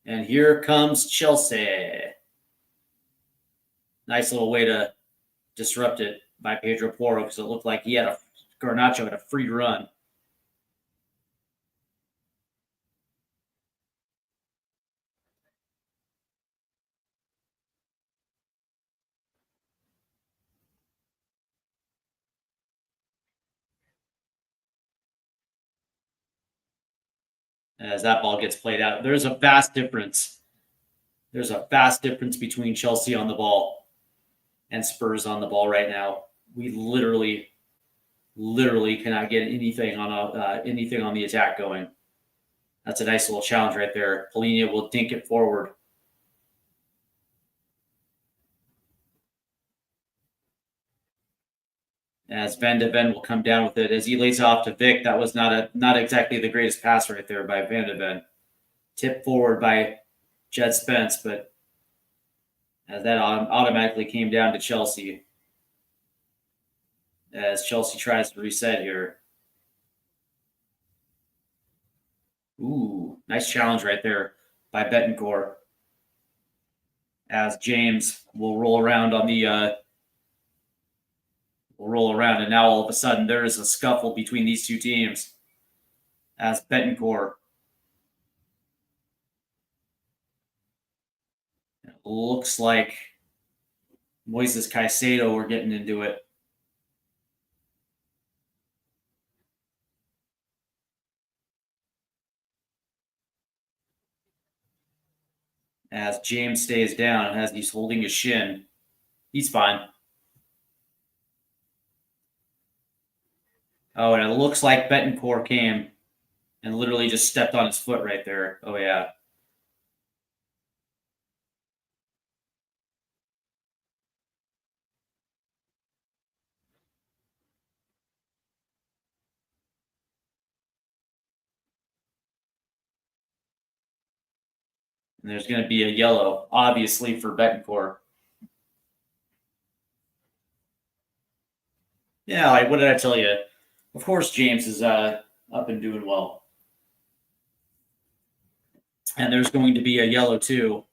And here comes Chelsea. Nice little way to disrupt it by Pedro Porro because it looked like Garnacho had a free run. As that ball gets played out, there's a vast difference. There's a vast difference between Chelsea on the ball and Spurs on the ball right now. We literally cannot get anything on the attack going. That's a nice little challenge right there. Polina will dink it forward. As Van de Ven will come down with it as he lays off to Vic. That was not exactly the greatest pass right there by Van de Ven. Tipped forward by Jed Spence, but as that automatically came down to Chelsea. As Chelsea tries to reset here. Ooh, nice challenge right there by Betancourt. As James will roll around on the and now all of a sudden there is a scuffle between these two teams. As Betancourt looks like Moises Caicedo are getting into it. As James stays down, as he's holding his shin, he's fine. Oh, and it looks like Betancourt came and literally just stepped on his foot right there. Oh, yeah. And there's going to be a yellow, obviously, for Betancourt. Yeah, like, what did I tell you? Of course, James is up and doing well. And there's going to be a yellow, too.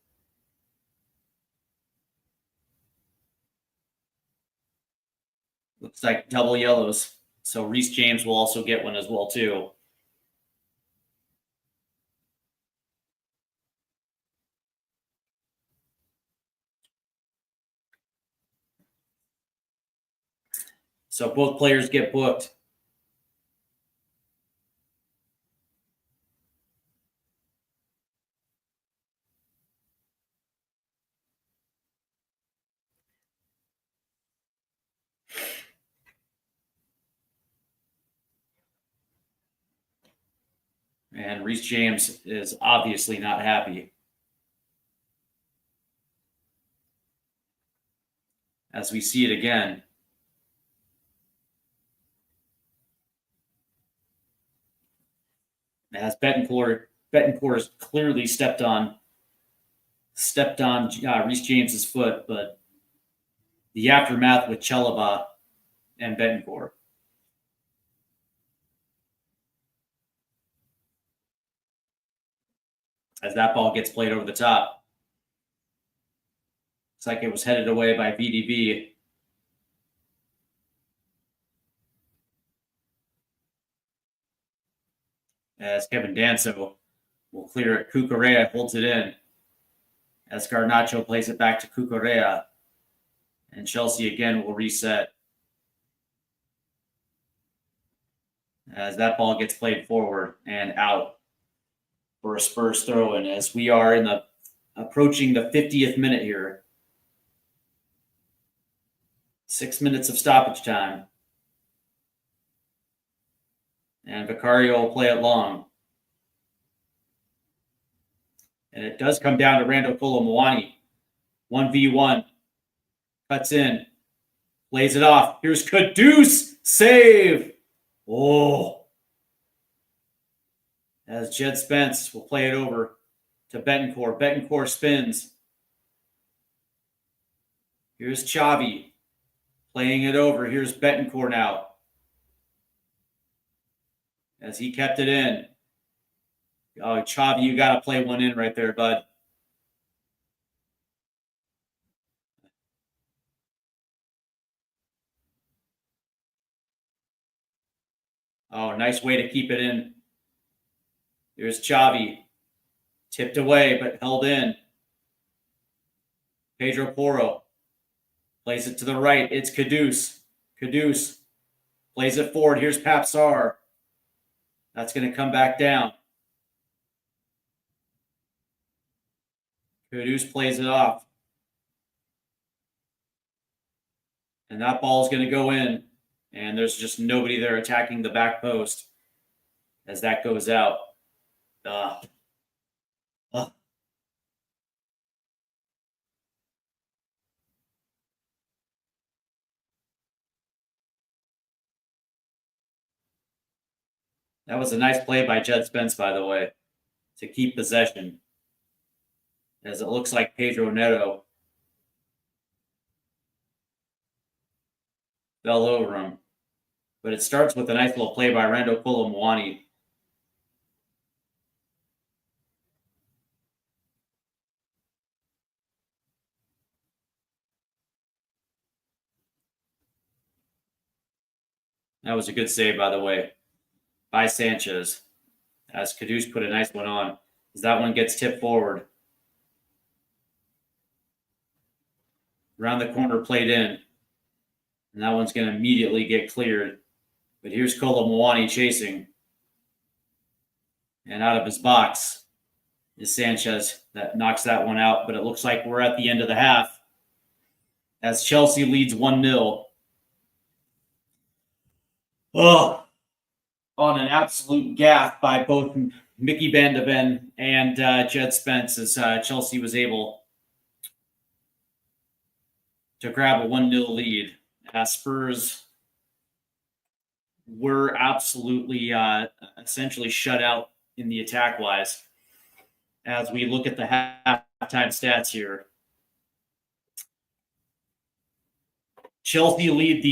Looks like double yellows. So Reece James will also get one as well, too. So both players get booked. And Reece James is obviously not happy. As we see it again. As Betancourt has clearly stepped on Reece James's foot, but the aftermath with Chalaba and Betancourt. As that ball gets played over the top. Looks like it was headed away by VDB. As Kevin Danso will clear it. Cucurella holds it in. As Garnacho plays it back to Cucurella. And Chelsea again will reset. As that ball gets played forward and out for a Spurs throw-in. As we are approaching the 50th minute here. 6 minutes of stoppage time. And Vicario will play it long. And it does come down to Randall Colomwani. 1v1. Cuts in. Plays it off. Here's Caduce. Save. Oh. As Jed Spence will play it over to Betancourt. Betancourt spins. Here's Xavi playing it over. Here's Betancourt now. As he kept it in. Oh, Xavi, you got to play one in right there, bud. Oh, nice way to keep it in. Here's Xavi. Tipped away, but held in. Pedro Porro plays it to the right. It's Caduce. Caduce plays it forward. Here's Papsar. That's going to come back down. Caduce plays it off. And that ball is going to go in. And there's just nobody there attacking the back post as that goes out. That was a nice play by Jed Spence, by the way, to keep possession. As it looks like Pedro Neto fell over him. But it starts with a nice little play by Randall Colomwani. That was a good save, by the way, by Sanchez. As Caduce put a nice one on. As that one gets tipped forward. Around the corner, played in. And that one's going to immediately get cleared. But here's Colomwani chasing. And out of his box is Sanchez. That knocks that one out. But it looks like we're at the end of the half. As Chelsea leads 1-0. Oh, on an absolute gaffe by both Mickey Van de Ven and Jed Spence as Chelsea was able to grab a 1-0 lead. Spurs were absolutely essentially shut out in the attack-wise. As we look at the halftime stats here, Chelsea leads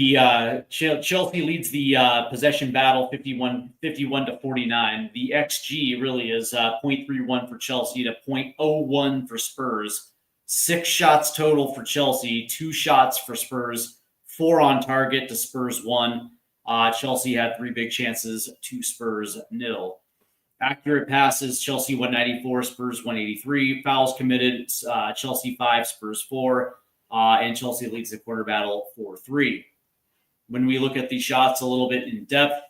the possession battle 51 to 49. The XG really is 0.31 for Chelsea to 0.01 for Spurs. 6 shots total for Chelsea, 2 shots for Spurs, 4 on target to Spurs 1. Chelsea had 3 big chances to Spurs 0. Accurate passes, Chelsea 194, Spurs 183. Fouls committed, Chelsea 5, Spurs 4. And Chelsea leads the quarter battle 4-3. When we look at the shots a little bit in depth,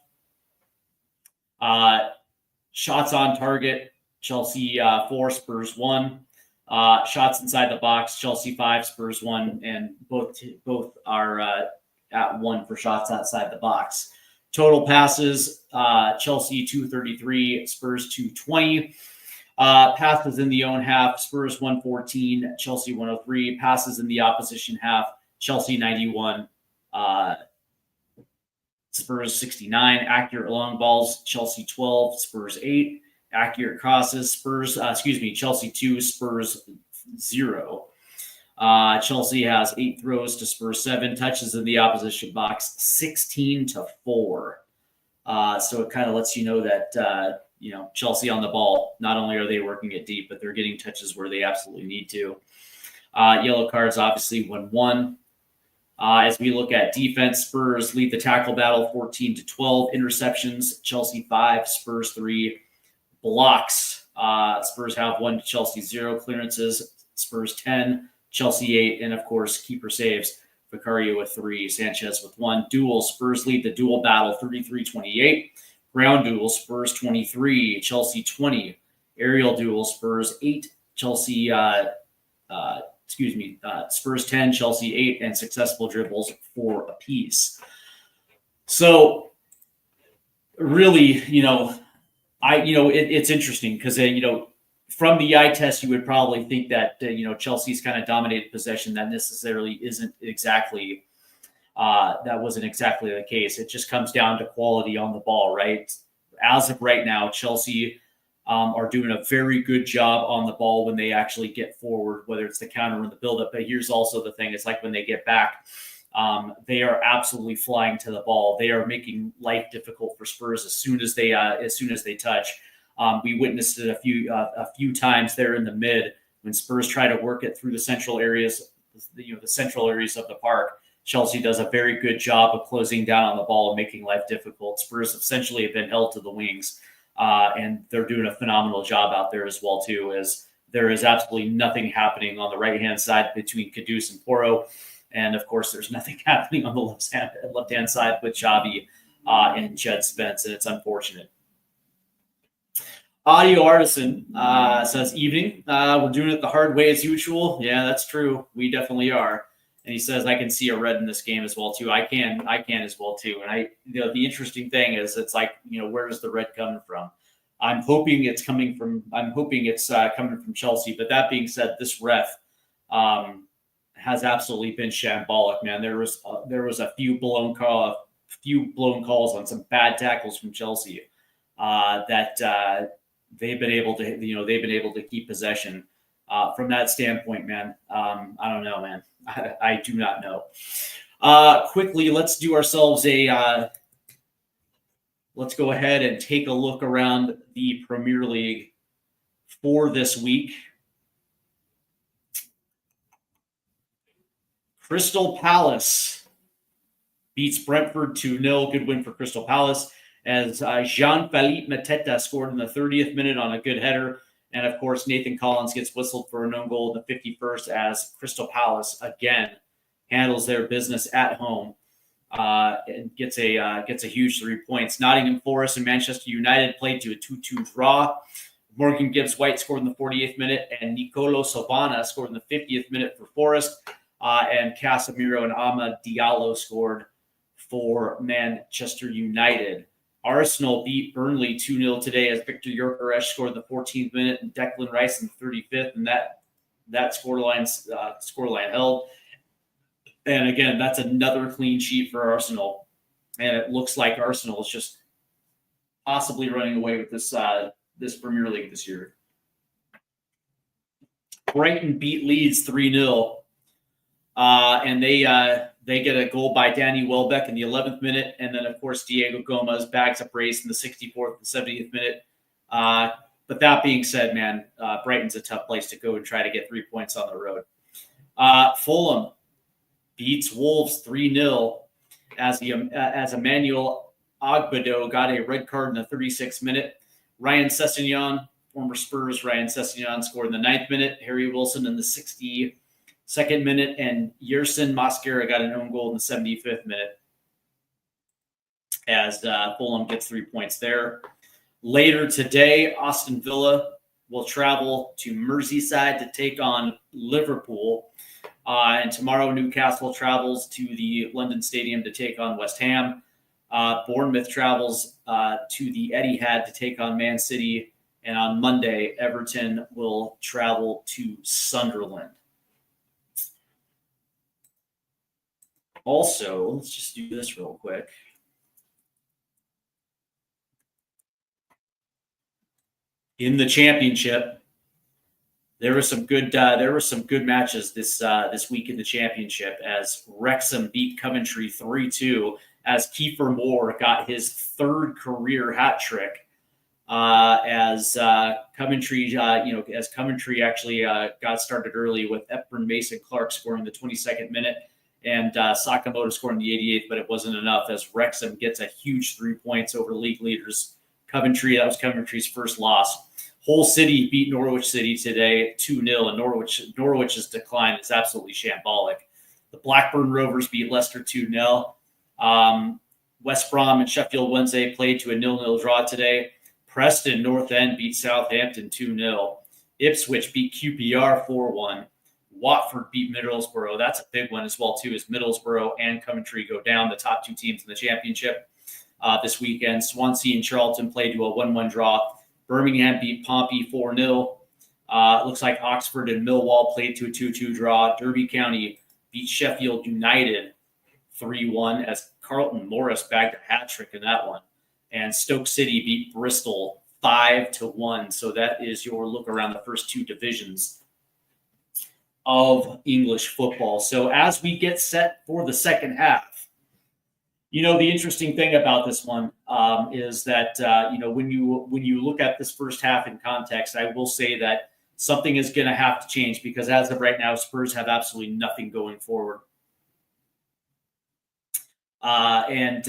shots on target, Chelsea 4, Spurs 1. Shots inside the box, Chelsea 5, Spurs 1, and both are at 1 for shots outside the box. Total passes, Chelsea 233, Spurs 220. Passes in the own half, Spurs 114, Chelsea 103. Passes in the opposition half, Chelsea 91, Spurs 69. Accurate long balls, Chelsea 12, Spurs 8. Accurate crosses, Chelsea 2, Spurs 0. Chelsea has 8 throws to Spurs 7. Touches in the opposition box, 16 to 4. So it kind of lets you know that Chelsea on the ball, not only are they working it deep, but they're getting touches where they absolutely need to. Yellow cards, obviously, 1-1. As we look at defense, Spurs lead the tackle battle 14 to 12. Interceptions, Chelsea 5, Spurs 3. Blocks, Spurs have 1 to Chelsea 0. Clearances, Spurs 10, Chelsea 8. And, of course, keeper saves, Vicario with 3, Sanchez with 1. Duels, Spurs lead the duel battle 33-28. Ground duel, Spurs 23, Chelsea 20. Aerial duel, Spurs 8, Spurs 10, Chelsea 8, and successful dribbles 4 apiece. So, really, it's interesting because from the eye test, you would probably think that Chelsea's kind of dominated possession. That necessarily isn't exactly that wasn't exactly the case. It just comes down to quality on the ball, right? As of right now, Chelsea are doing a very good job on the ball when they actually get forward, whether it's the counter or the buildup. But here's also the thing: it's like when they get back, they are absolutely flying to the ball. They are making life difficult for Spurs as soon as they touch. We witnessed it a few times there in the mid when Spurs try to work it through the central areas, the central areas of the park. Chelsea does a very good job of closing down on the ball and making life difficult. Spurs essentially have been held to the wings, and they're doing a phenomenal job out there as well too. As there is absolutely nothing happening on the right-hand side between Kudus and Porro, and of course, there's nothing happening on the left-hand side with Xavi and Jed Spence, and it's unfortunate. Audio Artisan says, evening. We're doing it the hard way as usual. Yeah, that's true. We definitely are. And he says, I can see a red in this game as well, too. I can as well, too. And the interesting thing is, it's like, where is the red coming from? I'm hoping it's coming from Chelsea. But that being said, this ref has absolutely been shambolic, man. There was a few blown calls on some bad tackles from Chelsea that they've been able to keep possession. From that standpoint, man, I don't know, man. I do not know. Quickly, let's do ourselves let's go ahead and take a look around the Premier League for this week. Crystal Palace beats Brentford 2-0. Good win for Crystal Palace as Jean-Philippe Mateta scored in the 30th minute on a good header. And, of course, Nathan Collins gets whistled for an own goal in the 51st as Crystal Palace, again, handles their business at home and gets a huge 3 points. Nottingham Forest and Manchester United played to a 2-2 draw. Morgan Gibbs-White scored in the 48th minute, and Nicolo Sobana scored in the 50th minute for Forest. And Casemiro and Amad Diallo scored for Manchester United. Arsenal beat Burnley 2-0 today as Victor Gyökeres scored in the 14th minute and Declan Rice in the 35th, and that scoreline held. And again, that's another clean sheet for Arsenal, and it looks like Arsenal is just possibly running away with this Premier League this year. Brighton beat Leeds 3-0, and they get a goal by Danny Welbeck in the 11th minute. And then, of course, Diego Gomez bags up Race in the 64th and 70th minute. But that being said, man, Brighton's a tough place to go and try to get 3 points on the road. Fulham beats Wolves 3-0 as Emmanuel Agbedo got a red card in the 36th minute. Ryan Sessegnon, former Spurs Ryan Sessegnon, scored in the 9th minute. Harry Wilson in the 62nd minute, and Yerson Mosquera got an own goal in the 75th minute as Fulham gets 3 points there. Later today, Aston Villa will travel to Merseyside to take on Liverpool. And tomorrow, Newcastle travels to the London Stadium to take on West Ham. Bournemouth travels to the Etihad to take on Man City. And on Monday, Everton will travel to Sunderland. Also, let's just do this real quick. In the championship, there were some good matches this week in the championship as Wrexham beat Coventry 3-2 as Kiefer Moore got his third career hat trick. As Coventry actually got started early with Epron Mason-Clark scoring the 22nd minute and Sakamoto scoring the 88th, but it wasn't enough as Wrexham gets a huge 3 points over league leaders Coventry. That was Coventry's first loss. Hull City beat Norwich City today 2-0, and Norwich's decline is absolutely shambolic. The Blackburn Rovers beat Leicester 2-0. West Brom and Sheffield Wednesday played to a 0-0 draw today. Preston North End beat Southampton 2-0. Ipswich beat QPR 4-1. Watford beat Middlesbrough. That's a big one as well, too, as Middlesbrough and Coventry go down, the top two teams in the championship this weekend. Swansea and Charlton played to a 1-1 draw. Birmingham beat Pompey 4-0. It looks like Oxford and Millwall played to a 2-2 draw. Derby County beat Sheffield United 3-1 as Carlton Morris bagged a hat trick in that one. And Stoke City beat Bristol 5-1. So that is your look around the first two divisions of English football. So as we get set for the second half, the interesting thing about this one is that when you look at this first half in context, I will say that something is going to have to change because as of right now, Spurs have absolutely nothing going forward. And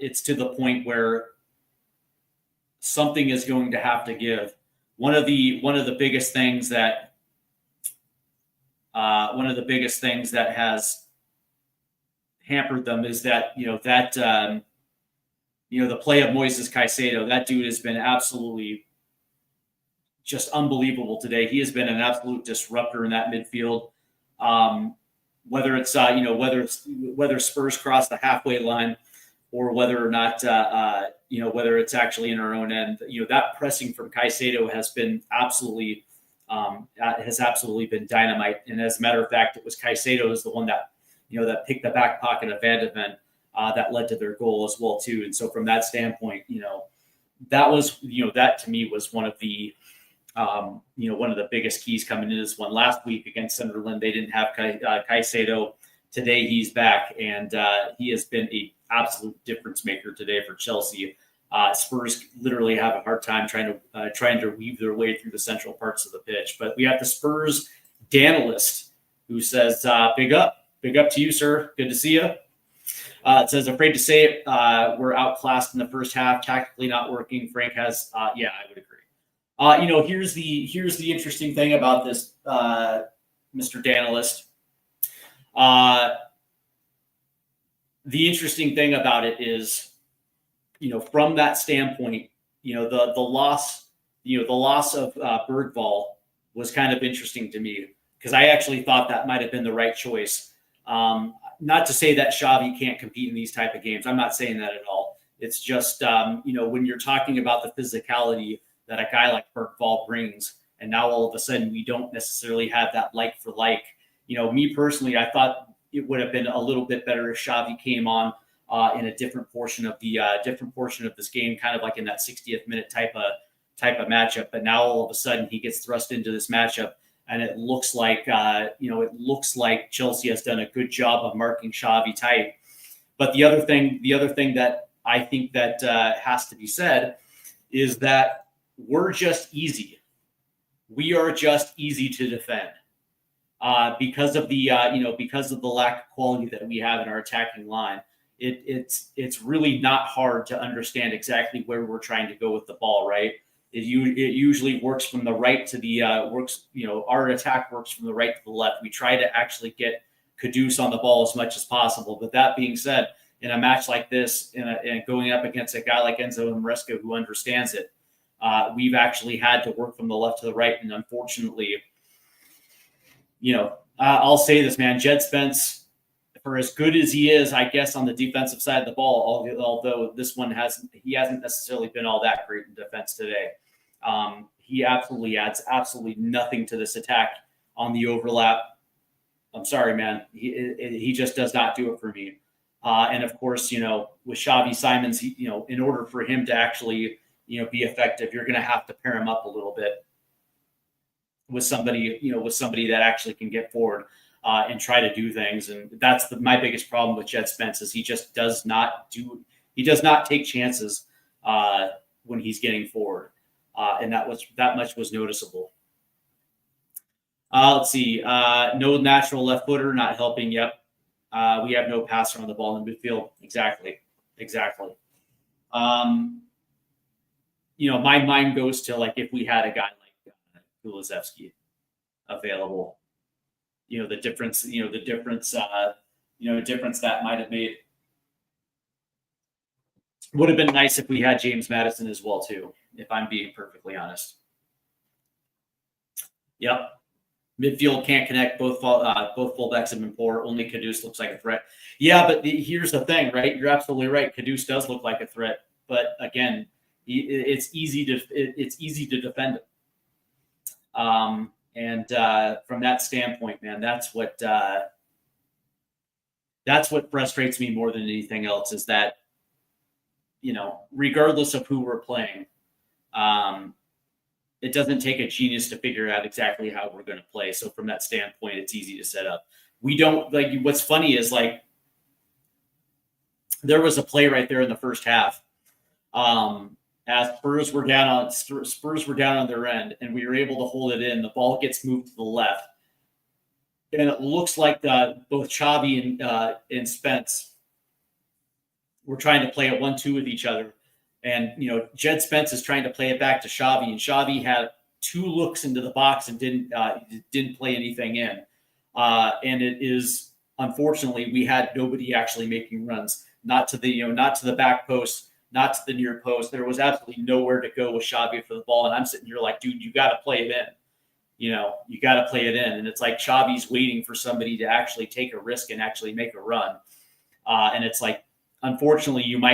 it's to the point where something is going to have to give. One of the biggest things that has hampered them is that the play of Moises Caicedo. That dude has been absolutely just unbelievable today. He has been an absolute disruptor in that midfield. Whether it's whether Spurs cross the halfway line or whether or not whether it's actually in our own end, that pressing from Caicedo has been absolutely been dynamite. And as a matter of fact, it was Caicedo is the one that that picked the back pocket of Van de Ven that led to their goal as well too. And so from that standpoint, that was that to me was one of the one of the biggest keys coming into this one. Last week against Sunderland, they didn't have Caicedo. Today he's back, and he has been an absolute difference maker today for Chelsea. Spurs literally have a hard time trying to weave their way through the central parts of the pitch. But we have the Spurs Danalist who says, big up to you, sir. Good to see you. It says, afraid to say it, we're outclassed in the first half, tactically not working. Frank has, yeah, I would agree. Here's the interesting thing about this, Mr. Danalist. The interesting thing about it is, from that standpoint, the loss of Bergvall was kind of interesting to me because I actually thought that might have been the right choice. Not to say that Xavi can't compete in these type of games. I'm not saying that at all. It's just, when you're talking about the physicality that a guy like Bergvall brings, and now all of a sudden we don't necessarily have that like for like. Me personally, I thought it would have been a little bit better if Xavi came on in a different portion of this game, kind of like in that 60th minute type of matchup. But now all of a sudden he gets thrust into this matchup, and it looks like Chelsea has done a good job of marking Xavi tight. But the other thing that I think that has to be said is that we're just easy. We are just easy to defend because of the lack of quality that we have in our attacking line. It's really not hard to understand exactly where we're trying to go with the ball, right? It usually works from the right to the our attack works from the right to the left. We try to actually get Kudus on the ball as much as possible. But that being said, in a match like this, and going up against a guy like Enzo Maresca who understands it, we've actually had to work from the left to the right. And unfortunately, I'll say this, man, Jed Spence, for as good as he is, I guess, on the defensive side of the ball, although this one hasn't necessarily been all that great in defense today. He absolutely adds absolutely nothing to this attack on the overlap. I'm sorry, man. He just does not do it for me. And of course, with Xavi Simons, in order for him to actually, be effective, you're going to have to pair him up a little bit with somebody that actually can get forward and try to do things. And that's my biggest problem with Jed Spence is he just does not take chances when he's getting forward. And that much was noticeable. Let's see. No natural left footer, not helping. Yep. We have no passer on the ball in midfield. Exactly. My mind goes to like if we had a guy like Kulusevski available, the difference that might have made. Would have been nice if we had James Maddison as well too, if I'm being perfectly honest. Yep. Midfield can't connect. Both fullbacks have been poor. Only Kudus looks like a threat. Yeah, but here's the thing, right? You're absolutely right. Kudus does look like a threat, but again, it's easy to defend him. And from that standpoint, man, that's what frustrates me more than anything else is that, regardless of who we're playing, um, it doesn't take a genius to figure out exactly how we're going to play. So from that standpoint, it's easy to set up. We don't like. What's funny is like there was a play right there in the first half. As Spurs were down on their end, and we were able to hold it in. The ball gets moved to the left, and it looks like both Xavi and Spence were trying to play it 1-2 with each other. And Jed Spence is trying to play it back to Xavi, and Xavi had 2 looks into the box and didn't play anything in. And it is, unfortunately, we had nobody actually making runs, not to the back post, not to the near post. There was absolutely nowhere to go with Xavi for the ball, and I'm sitting here like, dude, you got to play it in. You got to play it in, and it's like Xavi's waiting for somebody to actually take a risk and actually make a run. And it's like, unfortunately, you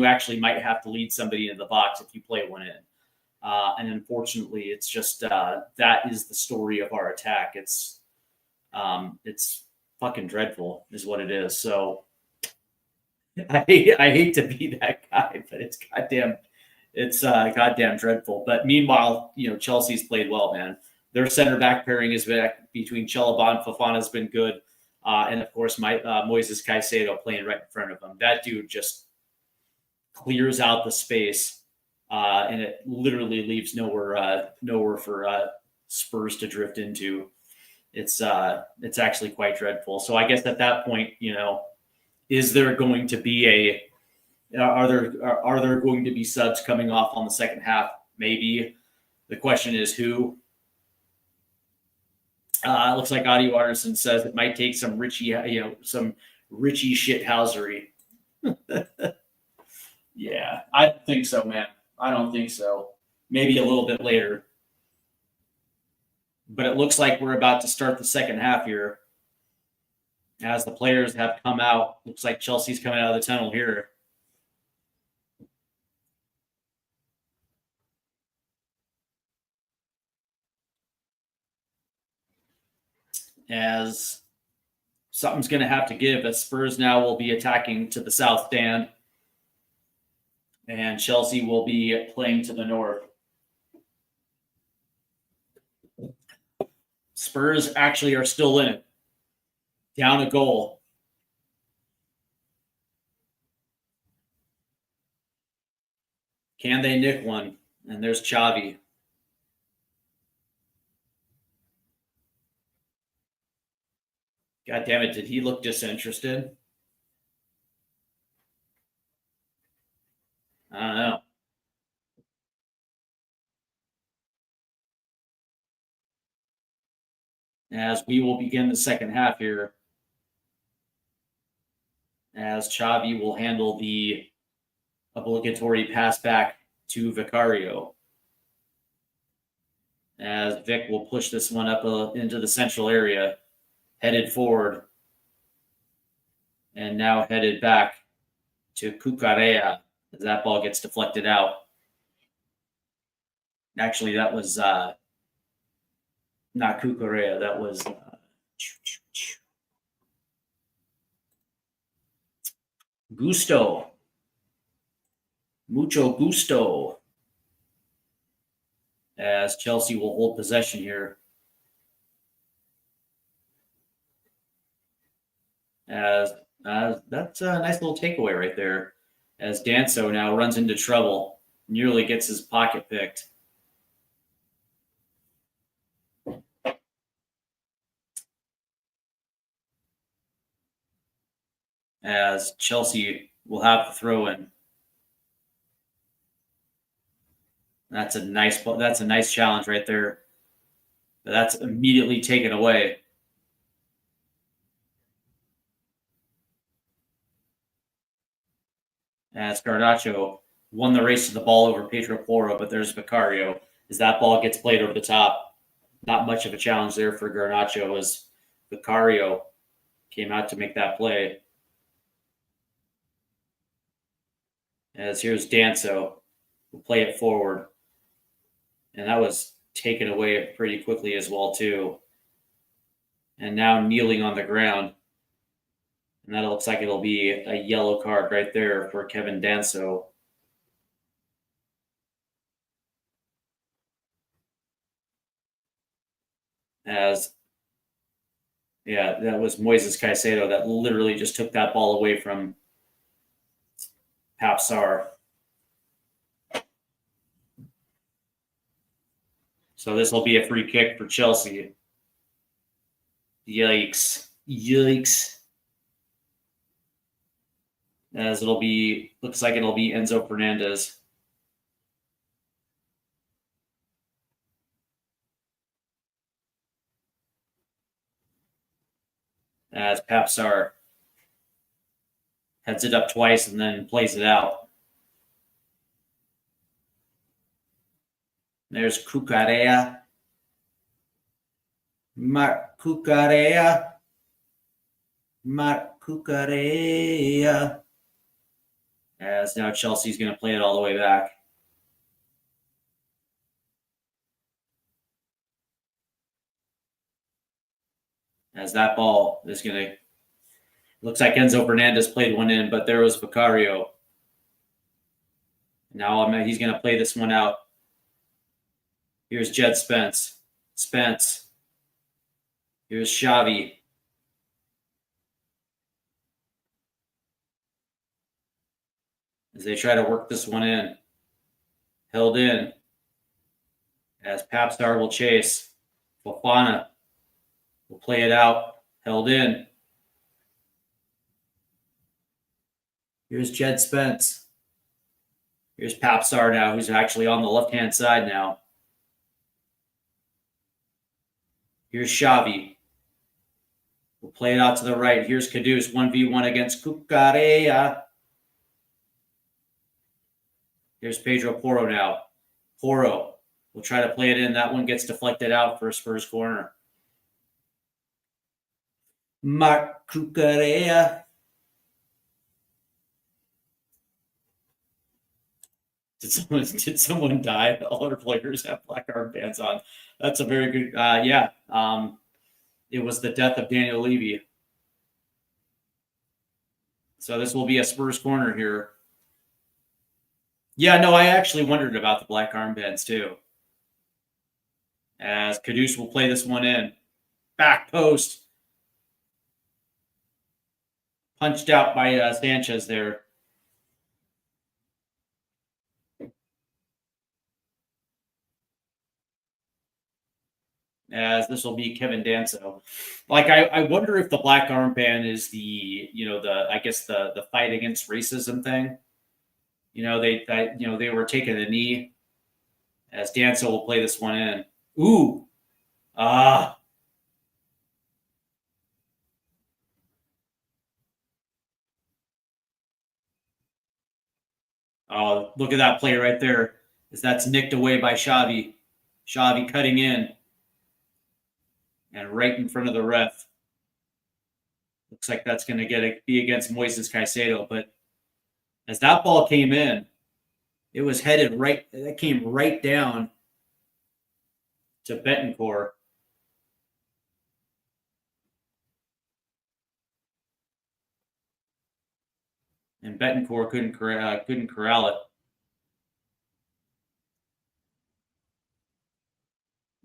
actually might have to lead somebody into the box if you play one in. And unfortunately, it's just that is the story of our attack. It's fucking dreadful, is what it is. So I hate to be that guy, but it's goddamn dreadful. But meanwhile, Chelsea's played well, man. Their center back pairing is back between Chalobah and Fofana has been good. And of course, Moises Caicedo playing right in front of him. That dude just clears out the space, and it literally leaves nowhere for Spurs to drift into. It's actually quite dreadful. So I guess at that point, is there going to be are there going to be subs coming off on the second half? Maybe. The question is who. It looks like Audio Artisan says it might take some Richie shithousery. Yeah, I don't think so, man. I don't think so. Maybe a little bit later. But it looks like we're about to start the second half here. As the players have come out, looks like Chelsea's coming out of the tunnel here. As something's going to have to give, as Spurs now will be attacking to the south stand, and Chelsea will be playing to the north. Spurs actually are still in it, down a goal. Can they nick one? And there's Xavi. God damn it, did he look disinterested? I don't know. As we will begin the second half here, as Xavi will handle the obligatory pass back to Vicario. As Vic will push this one up into the central area, headed forward, and now headed back to Cucarea as that ball gets deflected out. Actually, that was not Cucarea. That was Gusto. Mucho gusto. As Chelsea will hold possession here. As that's a nice little takeaway right there. As Danso now runs into trouble, nearly gets his pocket picked. As Chelsea will have the throw in. That's a nice challenge right there. But that's immediately taken away. As Garnacho won the race to the ball over Pedro Porro, but there's Vicario. As that ball gets played over the top, not much of a challenge there for Garnacho as Vicario came out to make that play. As here's Danso, who play it forward. And that was taken away pretty quickly as well, too. And now kneeling on the ground. And that looks like it'll be a yellow card right there for Kevin Danso. Yeah, that was Moises Caicedo that literally just took that ball away from Papsar. So this will be a free kick for Chelsea. Yikes. As looks like it'll be Enzo Fernandez. As Papsar heads it up twice and then plays it out. There's Cucarea. Marc Cucarea. As now Chelsea's going to play it all the way back. As that ball is going to... Looks like Enzo Fernandez played one in, but there was Vicario. Now he's going to play this one out. Here's Jed Spence. Here's Xavi. As they try to work this one in. Held in. As Papstar will chase. Fofana will play it out. Held in. Here's Jed Spence. Here's Papstar now, who's actually on the left-hand side now. Here's Xavi. We'll play it out to the right. Here's Kudus, 1v1 against Cucarea. Here's Pedro Porro now. Porro will try to play it in. That one gets deflected out for a Spurs corner. Marc Cucarea. Did someone die? All our players have black armbands on. That's a very good. Yeah. It was the death of Daniel Levy. So this will be a Spurs corner here. Yeah, no, I actually wondered about the black armbands too. As Kudus will play this one in. Back post. Punched out by Sanchez there. As this will be Kevin Danso. Like I wonder if the black armband is the fight against racism thing. They were taking a knee. As Danso will play this one in. Ooh. Oh, look at that play right there. As that's nicked away by Xavi. Xavi cutting in. And right in front of the ref. Looks like that's going to be against Moises Caicedo. But as that ball came in, it was headed right. That came right down to Betancourt. And Betancourt couldn't corral it.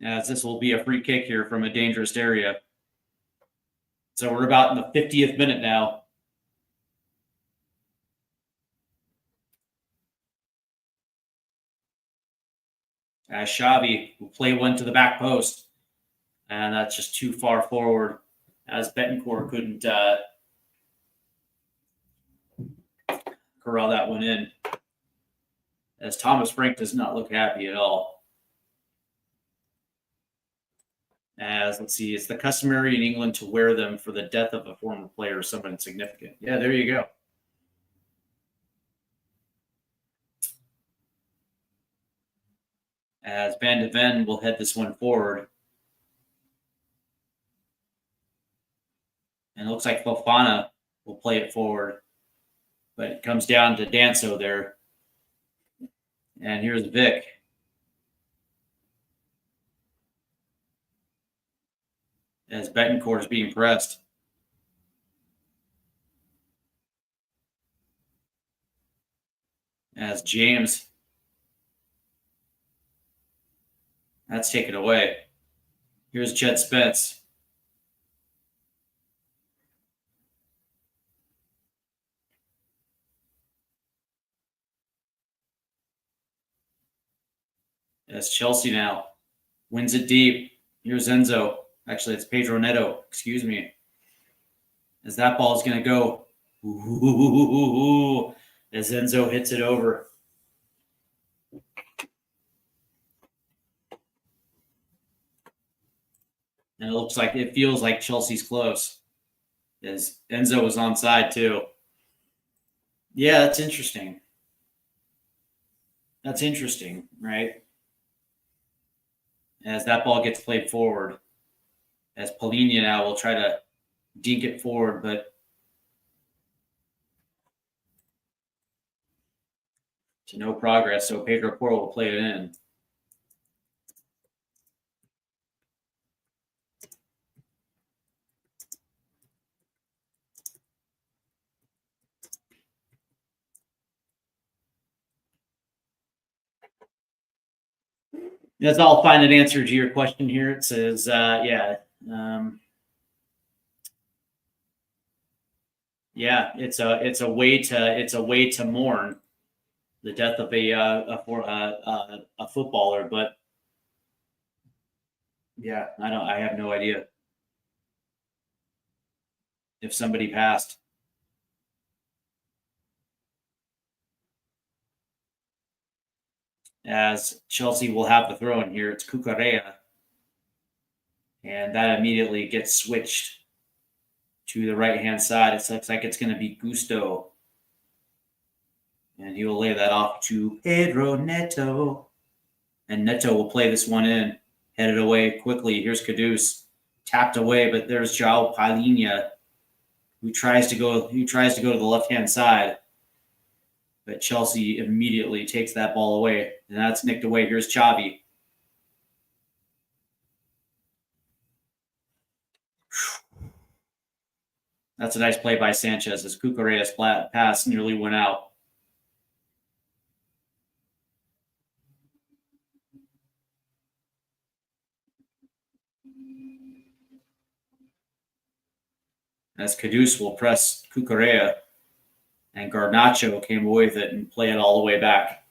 As this will be a free kick here from a dangerous area. So we're about in the 50th minute now. As Xavi will play one to the back post. And that's just too far forward. As Betancourt couldn't corral that one in. As Thomas Frank does not look happy at all. As, let's see, it's the customary in England to wear them for the death of a former player or someone significant. Yeah, there you go. As Van de Ven will head this one forward. And it looks like Fofana will play it forward. But it comes down to Danso there. And here's Vic. as Betancourt is being pressed. As James, that's taken away. Here's Jed Spence. As Chelsea now wins it deep. Here's Enzo. Actually, it's Pedro Neto. Excuse me. As that ball is going to go. Ooh, as Enzo hits it over. And it feels like Chelsea's close. As Enzo was onside too. Yeah, that's interesting. That's interesting, right? As that ball gets played forward. As Polinia now will try to dink it forward, but to no progress. So Pedro Porro will play it in. That's I'll find an answer to your question here. It says, yeah, it's a way to mourn the death of a footballer, but yeah, I have no idea if somebody passed. As Chelsea will have the throw in here, it's Cucurella, and that immediately gets switched to the right-hand side. It looks like it's going to be Gusto. And he will lay that off to Pedro Neto. And Neto will play this one in, headed away quickly. Here's Caduce, tapped away, but there's João Palhinha, who tries to go to the left-hand side. But Chelsea immediately takes that ball away, and that's nicked away. Here's Xavi. That's a nice play by Sanchez as Cucurella's pass nearly went out. As Caduce will press Cucurella, and Garnacho came away with it and play it all the way back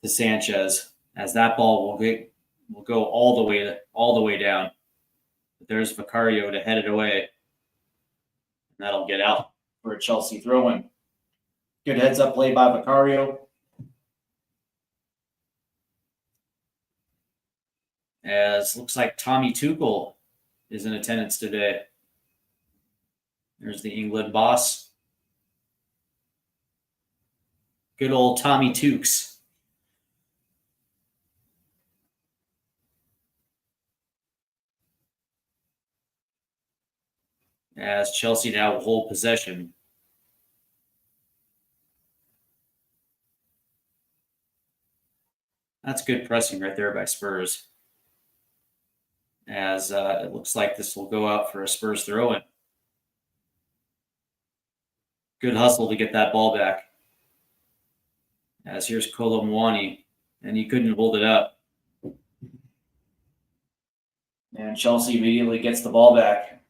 to Sanchez. As that ball will go all the way down. But there's Vicario to head it away. And that'll get out for a Chelsea throw-in. Good heads-up play by Vicario. As looks like Tommy Tuchel is in attendance today. There's the England boss. Good old Tommy Tukes. As Chelsea now will hold possession. That's good pressing right there by Spurs. As it looks like this will go out for a Spurs throw-in. Good hustle to get that ball back. As here's Colomwani, and he couldn't hold it up. And Chelsea immediately gets the ball back.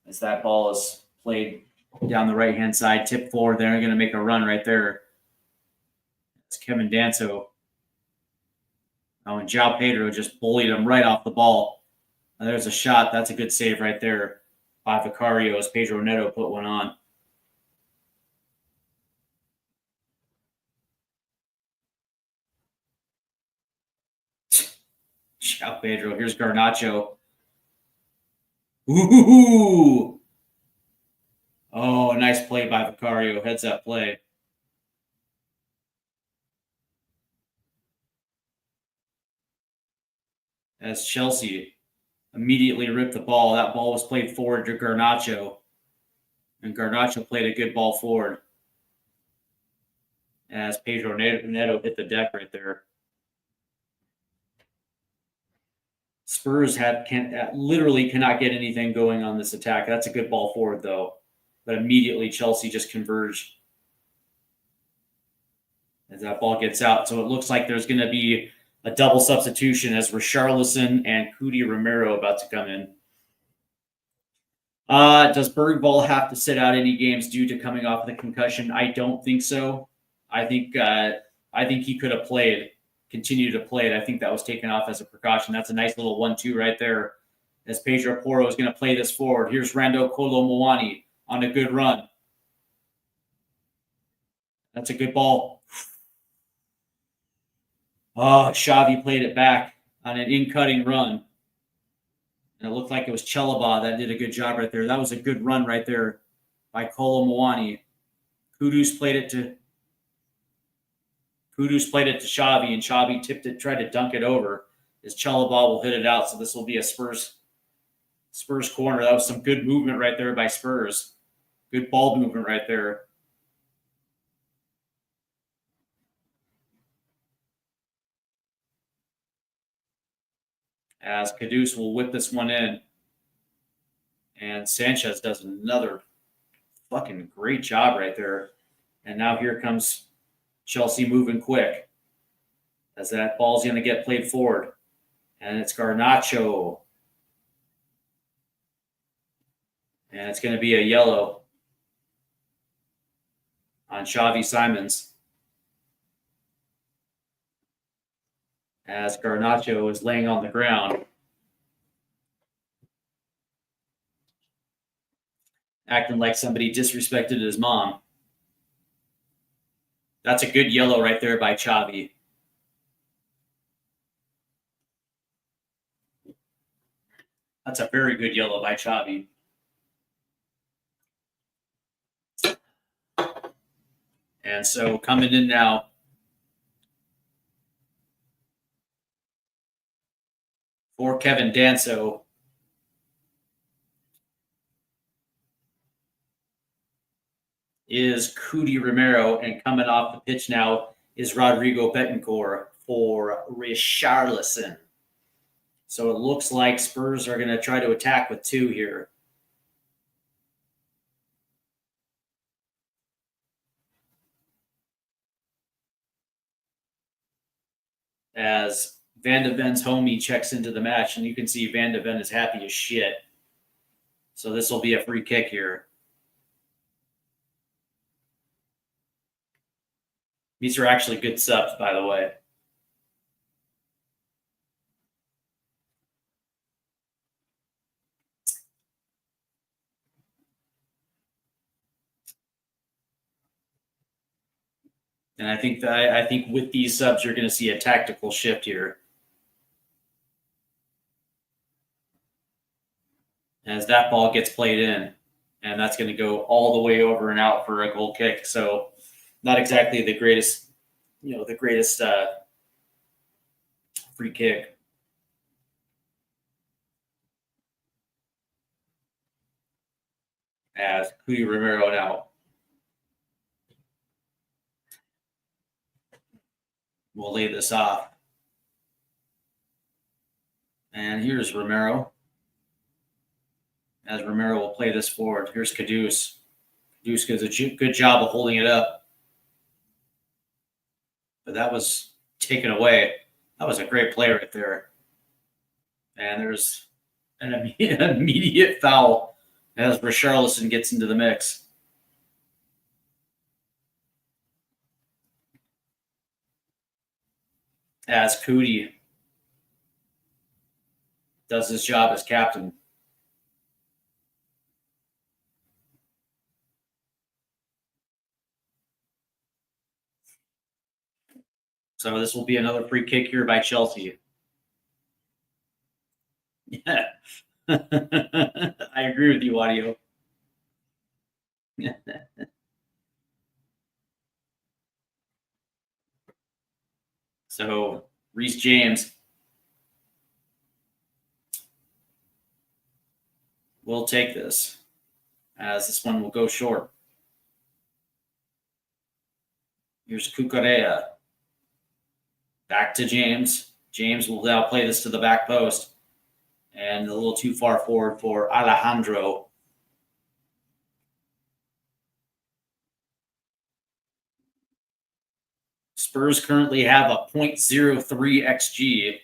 As that ball is played down the right-hand side, tip forward, they're going to make a run right there. It's Kevin Danso. Oh, and João Pedro just bullied him right off the ball. And there's a shot. That's a good save right there by Vicario as Pedro Neto put one on. João Pedro. Here's Garnacho. Ooh! Oh, nice play by Vicario. Heads up play. As Chelsea immediately ripped the ball. That ball was played forward to Garnacho. And Garnacho played a good ball forward. as Pedro Neto hit the deck right there. Spurs literally cannot get anything going on this attack. That's a good ball forward, though. But immediately Chelsea just converged as that ball gets out. So it looks like there's going to be a double substitution as Richarlison and Cudi Romero about to come in. Does Bergvall have to sit out any games due to coming off of the concussion? I don't think so. I think he could have continued to play it. I think that was taken off as a precaution. That's a nice little 1-2 right there. As Pedro Porro is going to play this forward. Here's Rando Kolo Muani on a good run. That's a good ball. Oh, Xavi played it back on an in-cutting run. And it looked like it was Chalobah that did a good job right there. That was a good run right there by Kolo Muani. Kudus played it to Xavi, and Xavi tipped it, tried to dunk it over. As Chalobah will hit it out, so this will be a Spurs corner. That was some good movement right there by Spurs. Good ball movement right there. As Kudus will whip this one in. And Sanchez does another fucking great job right there. And now here comes Chelsea moving quick as that ball's going to get played forward. And it's Garnacho. And it's going to be a yellow on Xavi Simons. As Garnacho is laying on the ground. Acting like somebody disrespected his mom. That's a good yellow right there by Xavi. That's a very good yellow by Xavi. And so coming in now, for Kevin Danso, is Cudi Romero, and coming off the pitch now is Rodrigo Betancourt for Richarlison. So it looks like Spurs are going to try to attack with 2 here. As Van de Ven's homie checks into the match, and you can see Van de Ven is happy as shit. So this will be a free kick here. These are actually good subs, by the way. And I think with these subs, you're going to see a tactical shift here. As that ball gets played in, and that's going to go all the way over and out for a goal kick. So not exactly the greatest, free kick. As Cudi Romero now will lay this off. And here's Romero. As Romero will play this forward. Here's Kudus. Kudus does a good job of holding it up. But that was taken away. That was a great play right there. And there's an immediate foul as Richarlison gets into the mix. As Cudi does his job as captain. So this will be another free kick here by Chelsea. Yeah. I agree with you, Audio. So Reece James will take this, as this one will go short. Here's Cucurella. Back to James. James will now play this to the back post. And a little too far forward for Alejandro. Spurs currently have a .03 xG,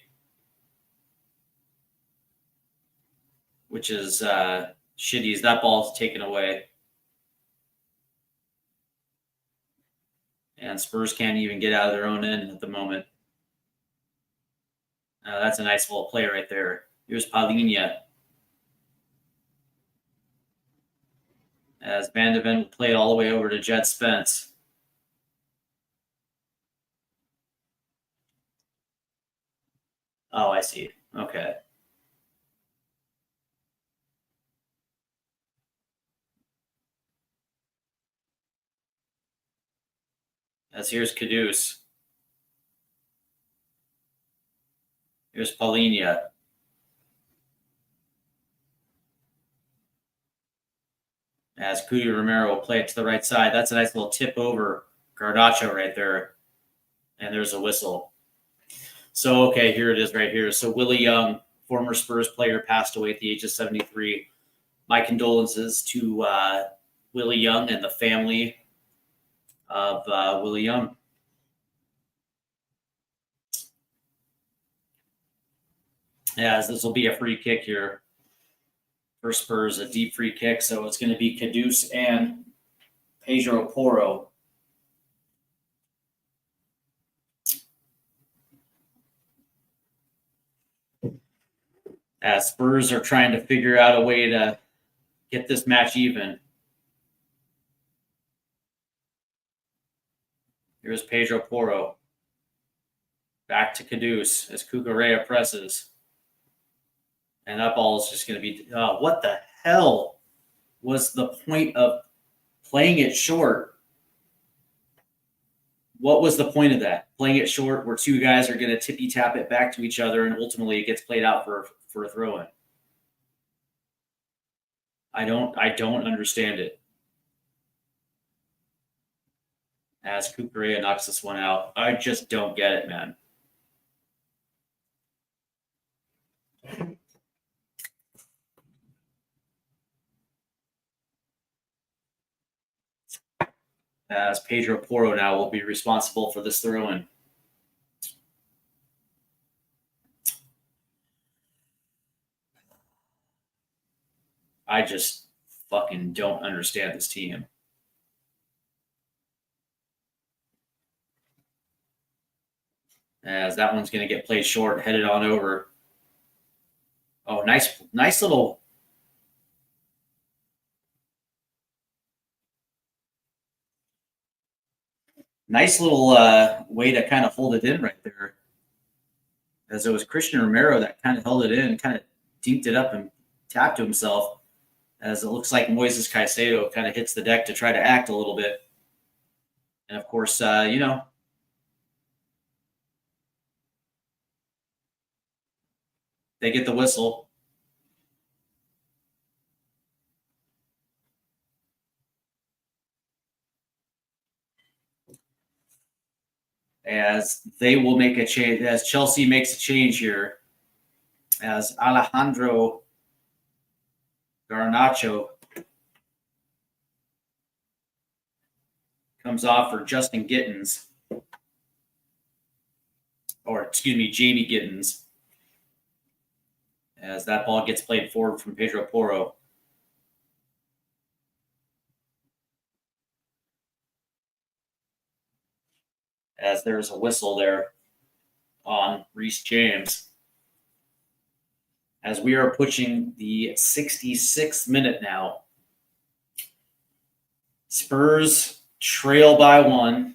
which is shitty as that ball's taken away. And Spurs can't even get out of their own end at the moment. That's a nice little play right there. Here's Palhinha. As Van de Ven played all the way over to Jed Spence. Oh, I see. Okay. As here's Caduce. Here's Palhinha. As Cudi Romero will play it to the right side. That's a nice little tip over Garnacho right there. And there's a whistle. So, okay, here it is right here. So Willie Young, former Spurs player, passed away at the age of 73. My condolences to Willie Young and the family of Willie Young. As this will be a free kick here for Spurs, a deep free kick. So it's going to be Caduce and Pedro Porro. As Spurs are trying to figure out a way to get this match even. Here's Pedro Porro. Back to Caduce as Cucurella presses. And that ball is just going to be... what the hell was the point of playing it short? What was the point of that? Playing it short where two guys are going to tippy-tap it back to each other and ultimately it gets played out for a throw-in. I don't understand it. As Cucurella knocks this one out. I just don't get it, man. As Pedro Porro now will be responsible for this throw-in. I just fucking don't understand this team. As that one's going to get played short, headed on over. Oh, nice little... Nice little way to kind of hold it in right there. As it was Christian Romero that kind of held it in, kind of deeped it up and tapped to himself. As it looks like Moises Caicedo kind of hits the deck to try to act a little bit. And of course, they get the whistle. As they will make a change, as Chelsea makes a change here, as Alejandro Garnacho comes off for Justin Gittins, or excuse me, Jamie Gittins, as that ball gets played forward from Pedro Porro. As there's a whistle there on Reece James. As we are pushing the 66th minute now. Spurs trail by 1.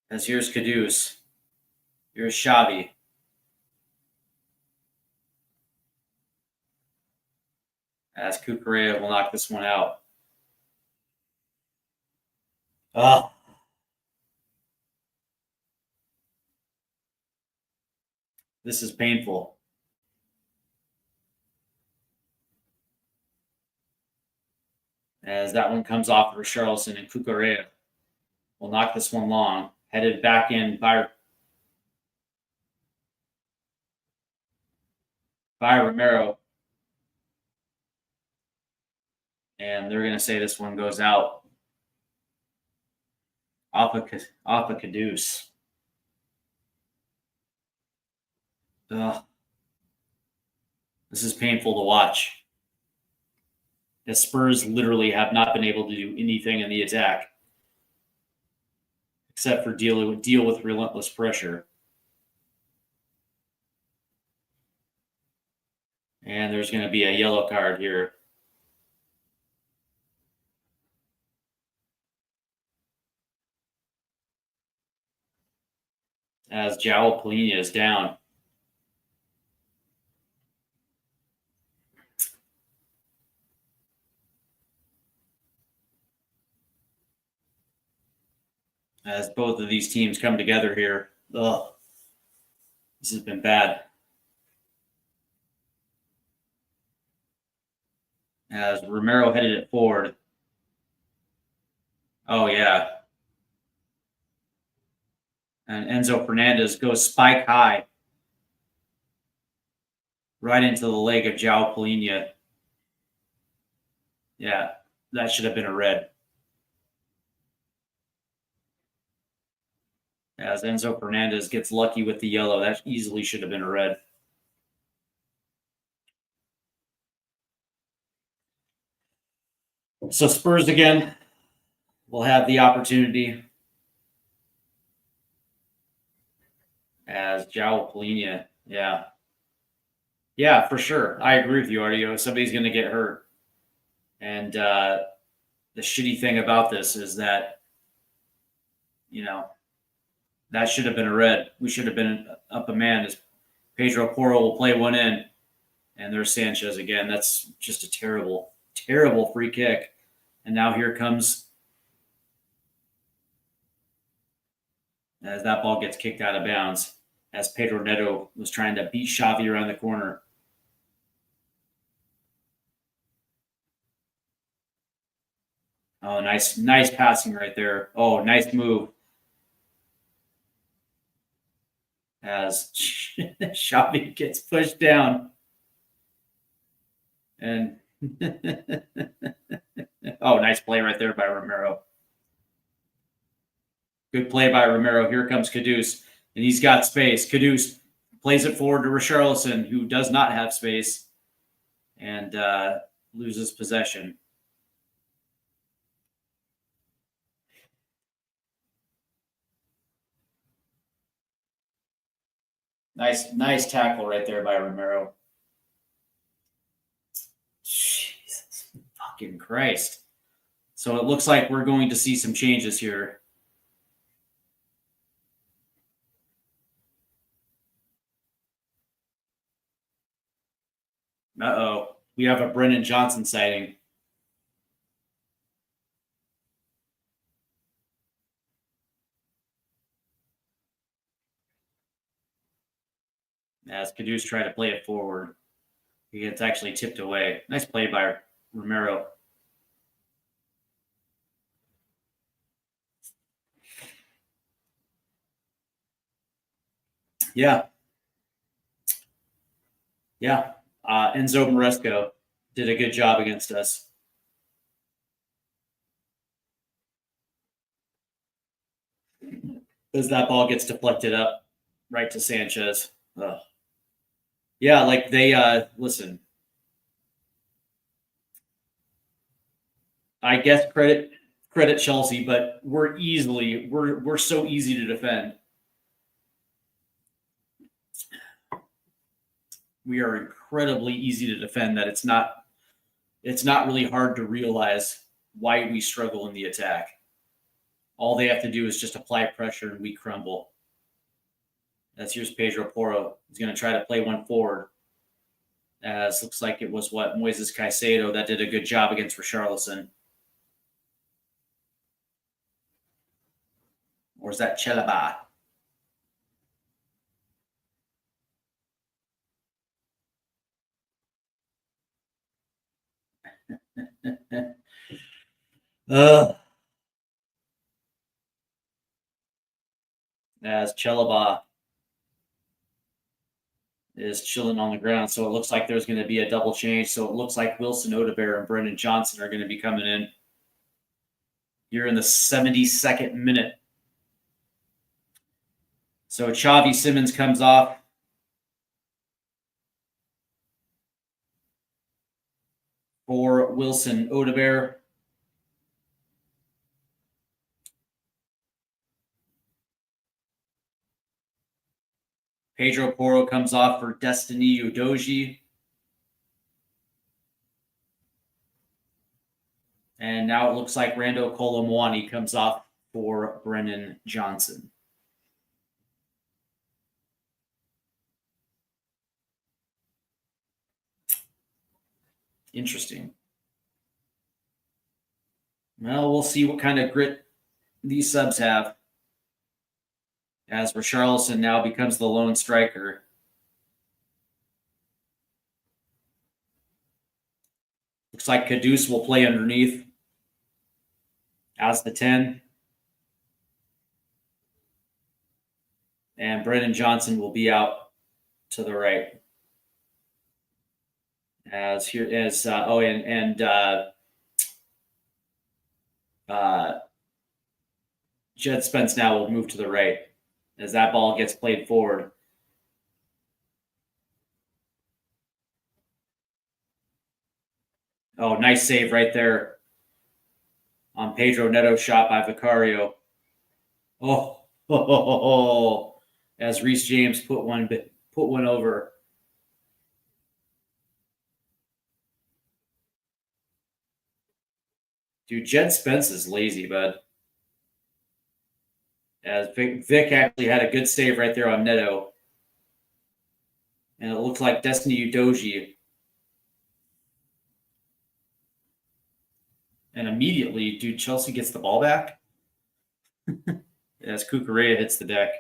As here's Caduce. Here's Xavi. As Cucurella will knock this one out. Oh. This is painful. as that one comes off of Richarlison, and Cucurella will knock this one long. Headed back in by Romero. And they're going to say this one goes out off a Caduce. Ugh. This is painful to watch. The Spurs literally have not been able to do anything in the attack except for deal with relentless pressure. And there's going to be a yellow card here. As João Palhinha is down. As both of these teams come together here. Ugh. This has been bad. As Romero headed it forward. Oh, yeah. And Enzo Fernandez goes spike high right into the leg of João Palhinha. Yeah, that should have been a red. As Enzo Fernandez gets lucky with the yellow, that easily should have been a red. So Spurs again will have the opportunity as João Palhinha. Yeah. Yeah, for sure. I agree with you, Artio. Somebody's going to get hurt. And the shitty thing about this is that, that should have been a red. We should have been up a man. As Pedro Porro will play one in. And there's Sanchez again. That's just a terrible, terrible free kick. And now here comes, as that ball gets kicked out of bounds, as Pedro Neto was trying to beat Xavi around the corner. Oh, nice passing right there. Oh, nice move. As Xavi gets pushed down. And oh, nice play right there by Romero. Good play by Romero. Here comes Caduce, and he's got space. Caduce plays it forward to Richarlison, who does not have space, and loses possession. Nice tackle right there by Romero. Jesus fucking Christ. So it looks like we're going to see some changes here. Uh-oh. We have a Brennan Johnson sighting. As Caduce tried to play it forward. He gets actually tipped away. Nice play by Romero. Yeah. Yeah. Enzo Maresco did a good job against us. As that ball gets deflected up right to Sanchez. Ugh. Yeah, like they listen. I guess credit Chelsea, but we're so easy to defend. We are incredibly easy to defend that it's not really hard to realize why we struggle in the attack. All they have to do is just apply pressure and we crumble. As here's Pedro Porro. He's going to try to play one forward. As looks like it was Moises Caicedo that did a good job against Richarlison. Or is that Chalaba? As Chalaba is chilling on the ground. So it looks like there's going to be a double change. So it looks like Wilson Odebear and Brendan Johnson are going to be coming in here in the 72nd minute. So Xavi Simmons comes off. For Wilson Odebear. Pedro Porro comes off for Destiny Udoji. And now it looks like Rando Kolomwani comes off for Brennan Johnson. Interesting. Well, we'll see what kind of grit these subs have. As Richarlison now becomes the lone striker. Looks like Caduce will play underneath as the 10. And Brennan Johnson will be out to the right. As here as Jed Spence now will move to the right as that ball gets played forward. Oh, nice save right there on Pedro Neto's shot by Vicario. As Reece James put one over. Dude, Jed Spence is lazy, bud. As Vic actually had a good save right there on Neto. And it looked like Destiny Udoji. And immediately, dude, Chelsea gets the ball back. As Cucurella hits the deck.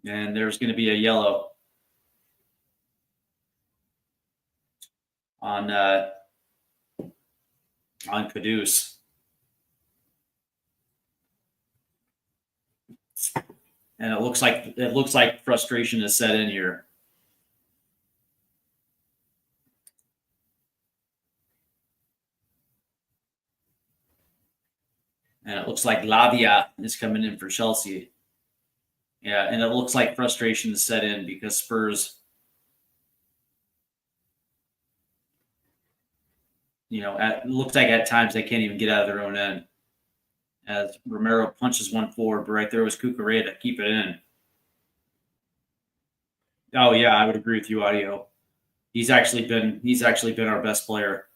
And there's going to be a yellow on Caduce. And it looks like frustration is set in here. And it looks like Lavia is coming in for Chelsea. Yeah, and it looks like frustration is set in because Spurs, it looks like at times they can't even get out of their own end. As Romero punches one forward, but right there was Cucurella to keep it in. Oh yeah, I would agree with you, Audio. He's actually been our best player.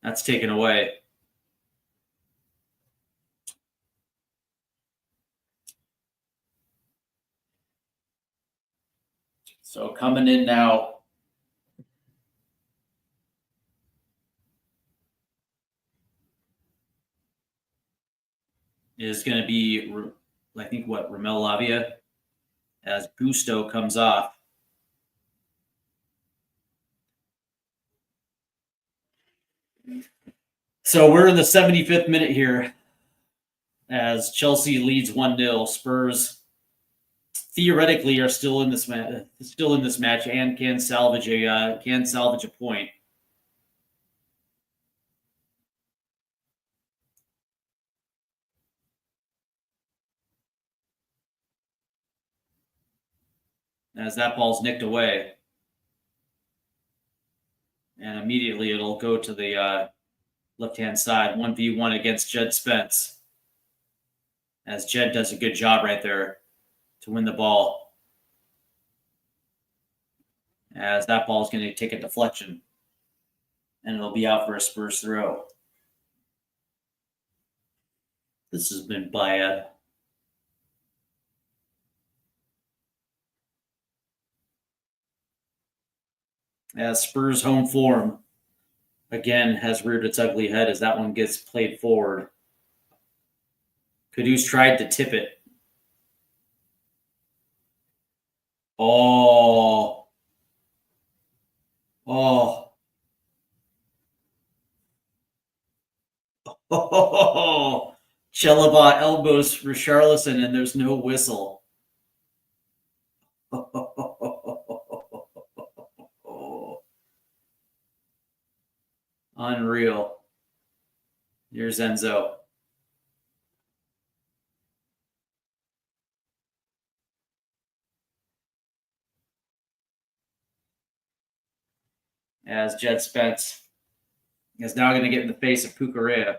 That's taken away. So coming in now is going to be, I think, Ramel Lavia, as Gusto comes off. So we're in the 75th minute here as Chelsea leads 1-0. Spurs theoretically are still in this match and can salvage a point. As that ball's nicked away. And immediately it'll go to the left-hand side, 1v1 against Jed Spence. As Jed does a good job right there to win the ball. As that ball is going to take a deflection. And it'll be out for a Spurs throw. This has been bad. As Spurs home form again has reared its ugly head as that one gets played forward. Caduce tried to tip it. Oh, Chalaba elbows Richarlison, and there's no whistle. Unreal. Here's Enzo. As Jed Spence is now going to get in the face of Cucurella.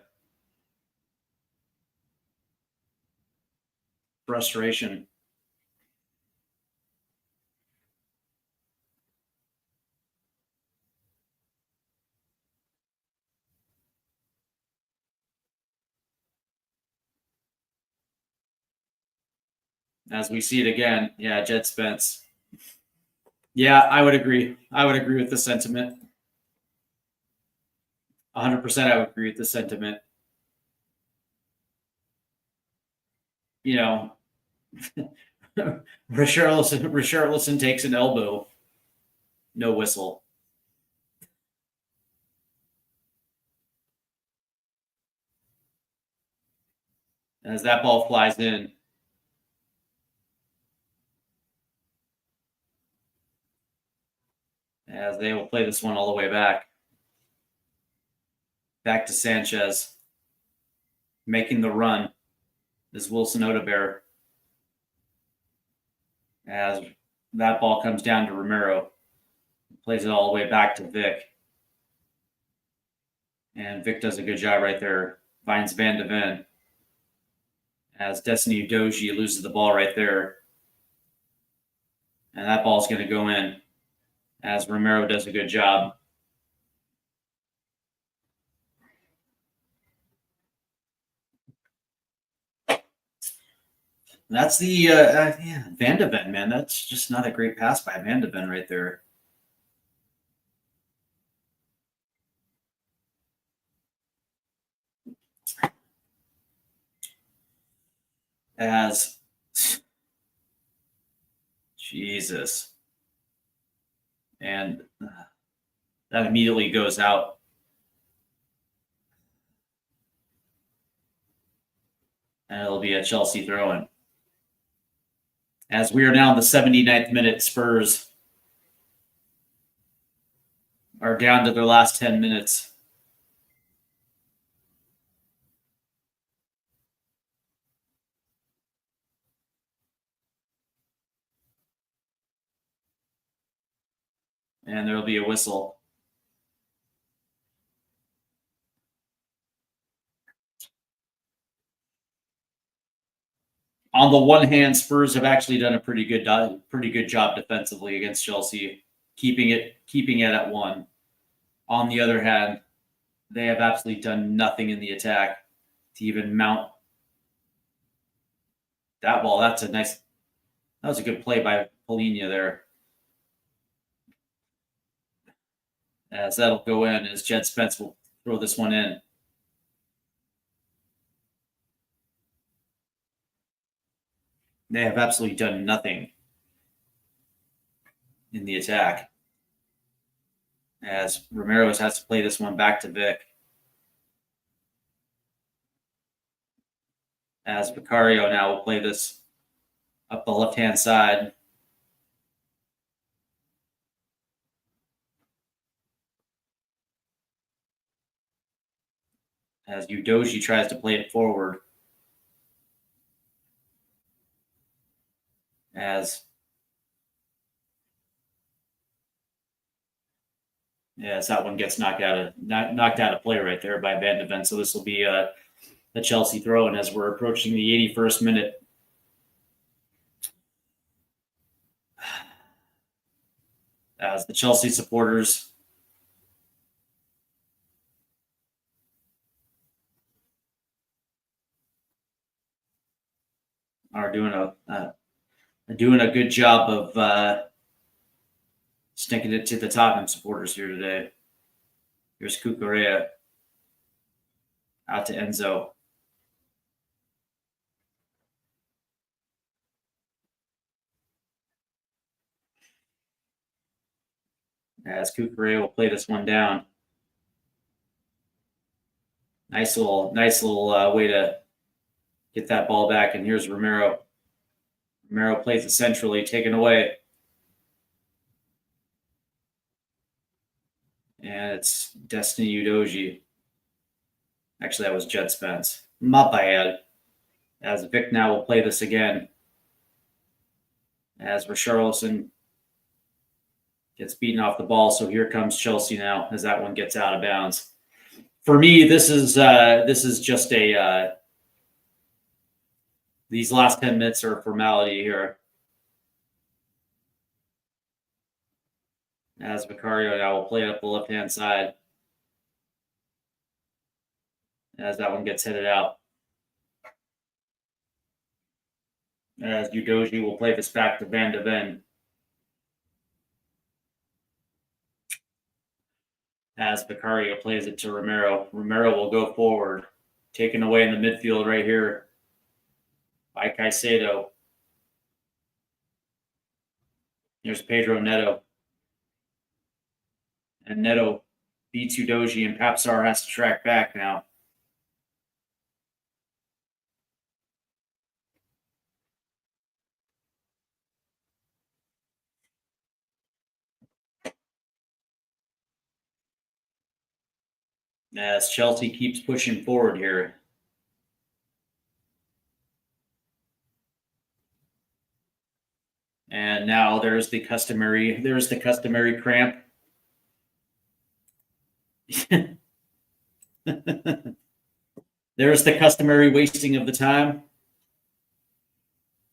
Frustration. As we see it again, yeah, Jed Spence. Yeah, I would agree. I would agree with the sentiment. 100% I would agree with the sentiment. You know, Richarlison takes an elbow. No whistle. As that ball flies in. As they will play this one all the way back. Back to Sanchez. Making the run is Wilson Odebear. As that ball comes down to Romero. Plays it all the way back to Vic. And Vic does a good job right there. Finds Van de Ven. As Destiny Udogie loses the ball right there. And that ball's going to go in. As Romero does a good job. That's the Van de Ven, man. That's just not a great pass by Van de Ven right there. As Jesus. And that immediately goes out. And it'll be a Chelsea throw-in. As we are now in the 79th minute, Spurs are down to their last 10 minutes. And there'll be a whistle. On the one hand, Spurs have actually done a pretty good job defensively against Chelsea, keeping it at 1. On the other hand, they have absolutely done nothing in the attack to even mount that ball. That was a good play by Polina there. As that'll go in, as Jed Spence will throw this one in. They have absolutely done nothing in the attack. As Romero has to play this one back to Vic. As Vicario now will play this up the left-hand side. As Udogie tries to play it forward. As that one gets knocked out of play right there by Van de Ven. So this will be a Chelsea throw-in as we're approaching the 81st minute. As the Chelsea supporters are doing a good job of sticking it to the Tottenham supporters here today. Here's Cucurella out to Enzo. As Cucurella will play this one down. Nice little way to Get that ball back, and here's Romero. Romero plays it centrally, taken away. And it's Destiny Udoji. Actually, that was Jed Spence. My bad. As Vic now will play this again. As Richarlison gets beaten off the ball. So here comes Chelsea now as that one gets out of bounds. For me, this is just a these last 10 minutes are a formality here. As Vicario now will play up the left-hand side. As that one gets headed out. As Udoji will play this back to Van de Ven. As Vicario plays it to Romero. Romero will go forward. Taken away in the midfield right here by Caicedo. Here's Pedro Neto. And Neto beats Udoji, and Papsar has to track back now. As Chelsea keeps pushing forward here. And now there's the customary cramp. There's the customary wasting of the time.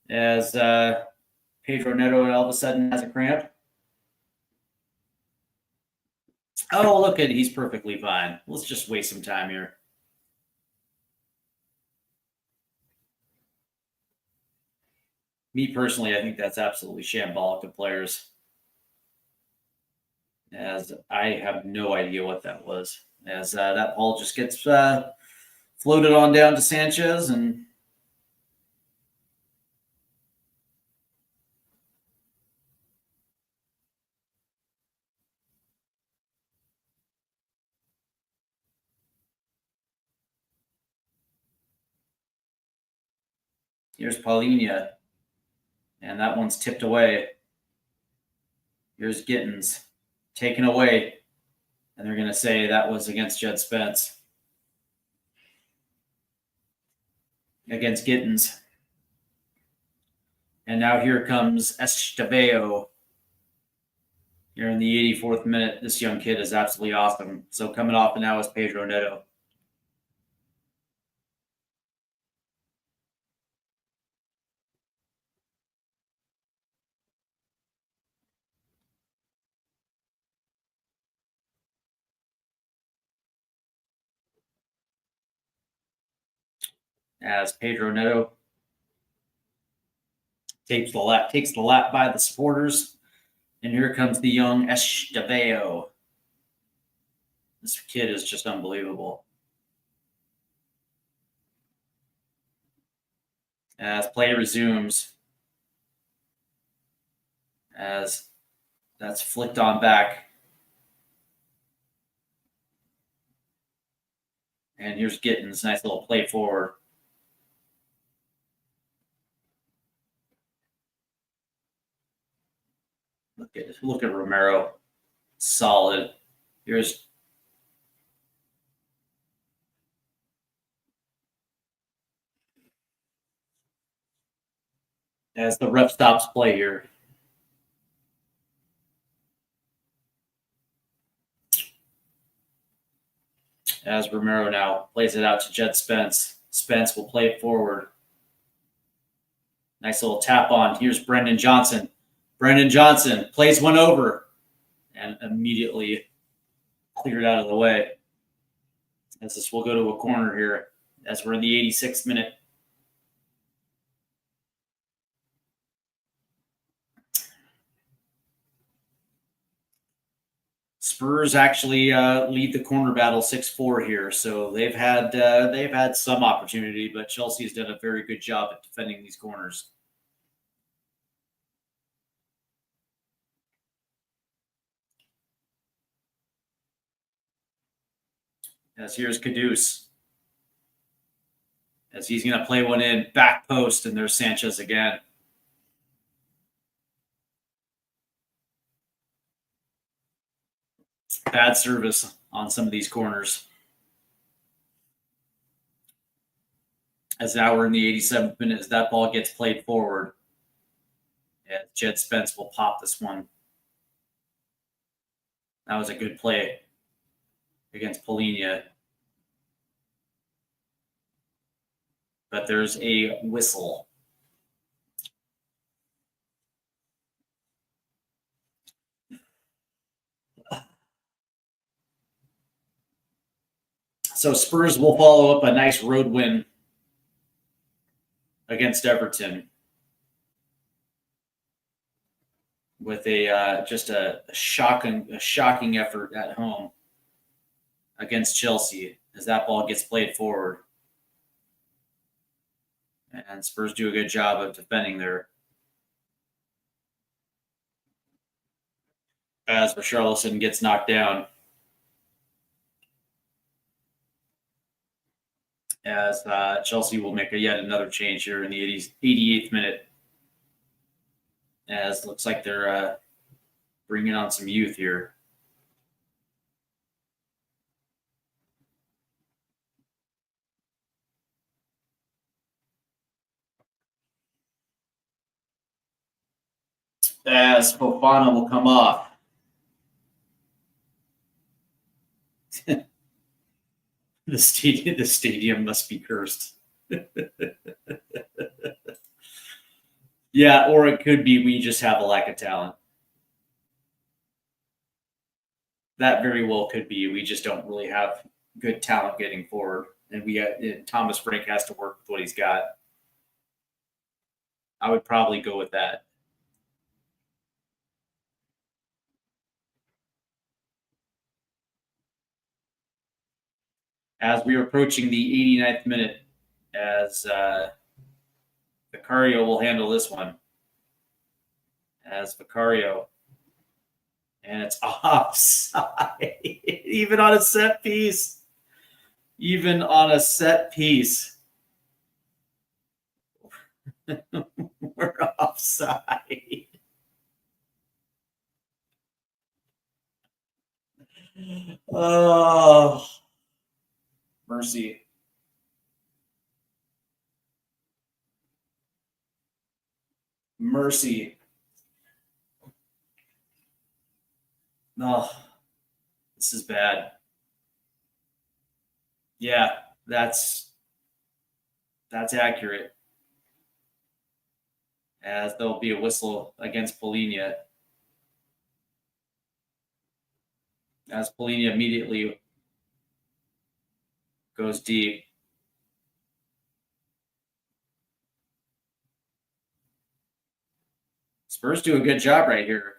As Pedro Neto all of a sudden has a cramp. Oh, look at, he's perfectly fine. Let's just waste some time here. Me personally, I think that's absolutely shambolic of players. As I have no idea what that was. As that ball just gets floated on down to Sanchez, and here's Paulinho. And that one's tipped away. Here's Gittins. Taken away. And they're going to say that was against Jed Spence. Against Gittins. And now here comes Estevao. Here in the 84th minute. This young kid is absolutely awesome. So coming off and now is Pedro Neto. As Pedro Neto takes the lap by the supporters. And here comes the young Estevao. This kid is just unbelievable. As play resumes. As that's flicked on back. And here's Gittins. Nice little play forward. Look at Romero. Solid. Here's as the ref stops play here. As Romero now plays it out to Jed Spence. Spence will play it forward. Nice little tap on. Here's Brendan Johnson. Brendan Johnson plays one over and immediately cleared out of the way. As this will go to a corner here as we're in the 86th minute. Spurs actually lead the corner battle 6-4 here, so they've had some opportunity, but Chelsea's done a very good job at defending these corners. As here's Kudus. as he's going to play one in back post, and there's Sanchez again. Bad service on some of these corners. As now we're in the 87th minute, as that ball gets played forward. Yeah, Jed Spence will pop this one. That was a good play against Polinia. But there's a whistle. So Spurs will follow up a nice road win against Everton with just a shocking effort at home against Chelsea as that ball gets played forward. And Spurs do a good job of defending there. As Richarlison gets knocked down. As Chelsea will make yet another change here in the 88th minute. As looks like they're bringing on some youth here. As Fofana will come off. The stadium must be cursed. Yeah, or it could be we just have a lack of talent. That very well could be. We just don't really have good talent getting forward, and Thomas Frank has to work with what he's got. I would probably go with that. As we are approaching the 89th minute, as Vicario will handle this one. As Vicario. And it's offside. Even on a set piece. Even on a set piece. We're offside. Oh. Mercy. Mercy. Oh, this is bad. Yeah, that's accurate. As there'll be a whistle against Polinia. As Polinia immediately goes deep. Spurs do a good job right here.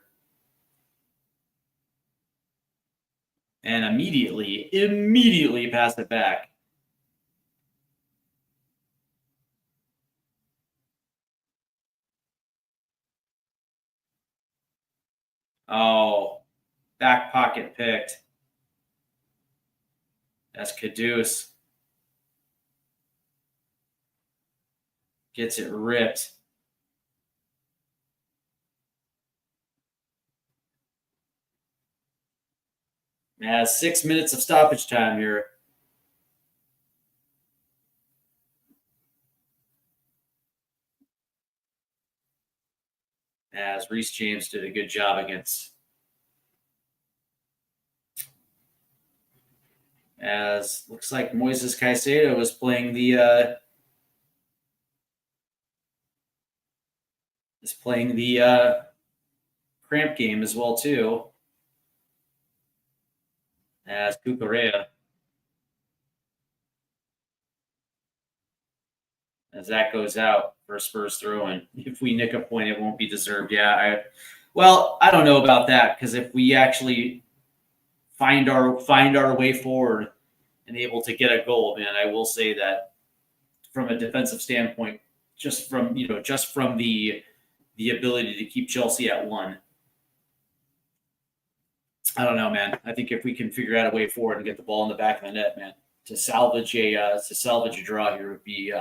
And immediately pass it back. Oh, back pocket picked. That's Caduce. Gets it ripped. Has 6 minutes of stoppage time here. As Reece James did a good job against. As looks like Moises Caicedo was playing the cramp game as well too. As Cucurella. As that goes out for Spurs throw-in. If we nick a point, it won't be deserved. Yeah, I don't know about that, because if we actually find our way forward and able to get a goal, man, I will say that from a defensive standpoint, just from the ability to keep Chelsea at 1. I don't know, man. I think if we can figure out a way forward and get the ball in the back of the net, man, to salvage a draw here would be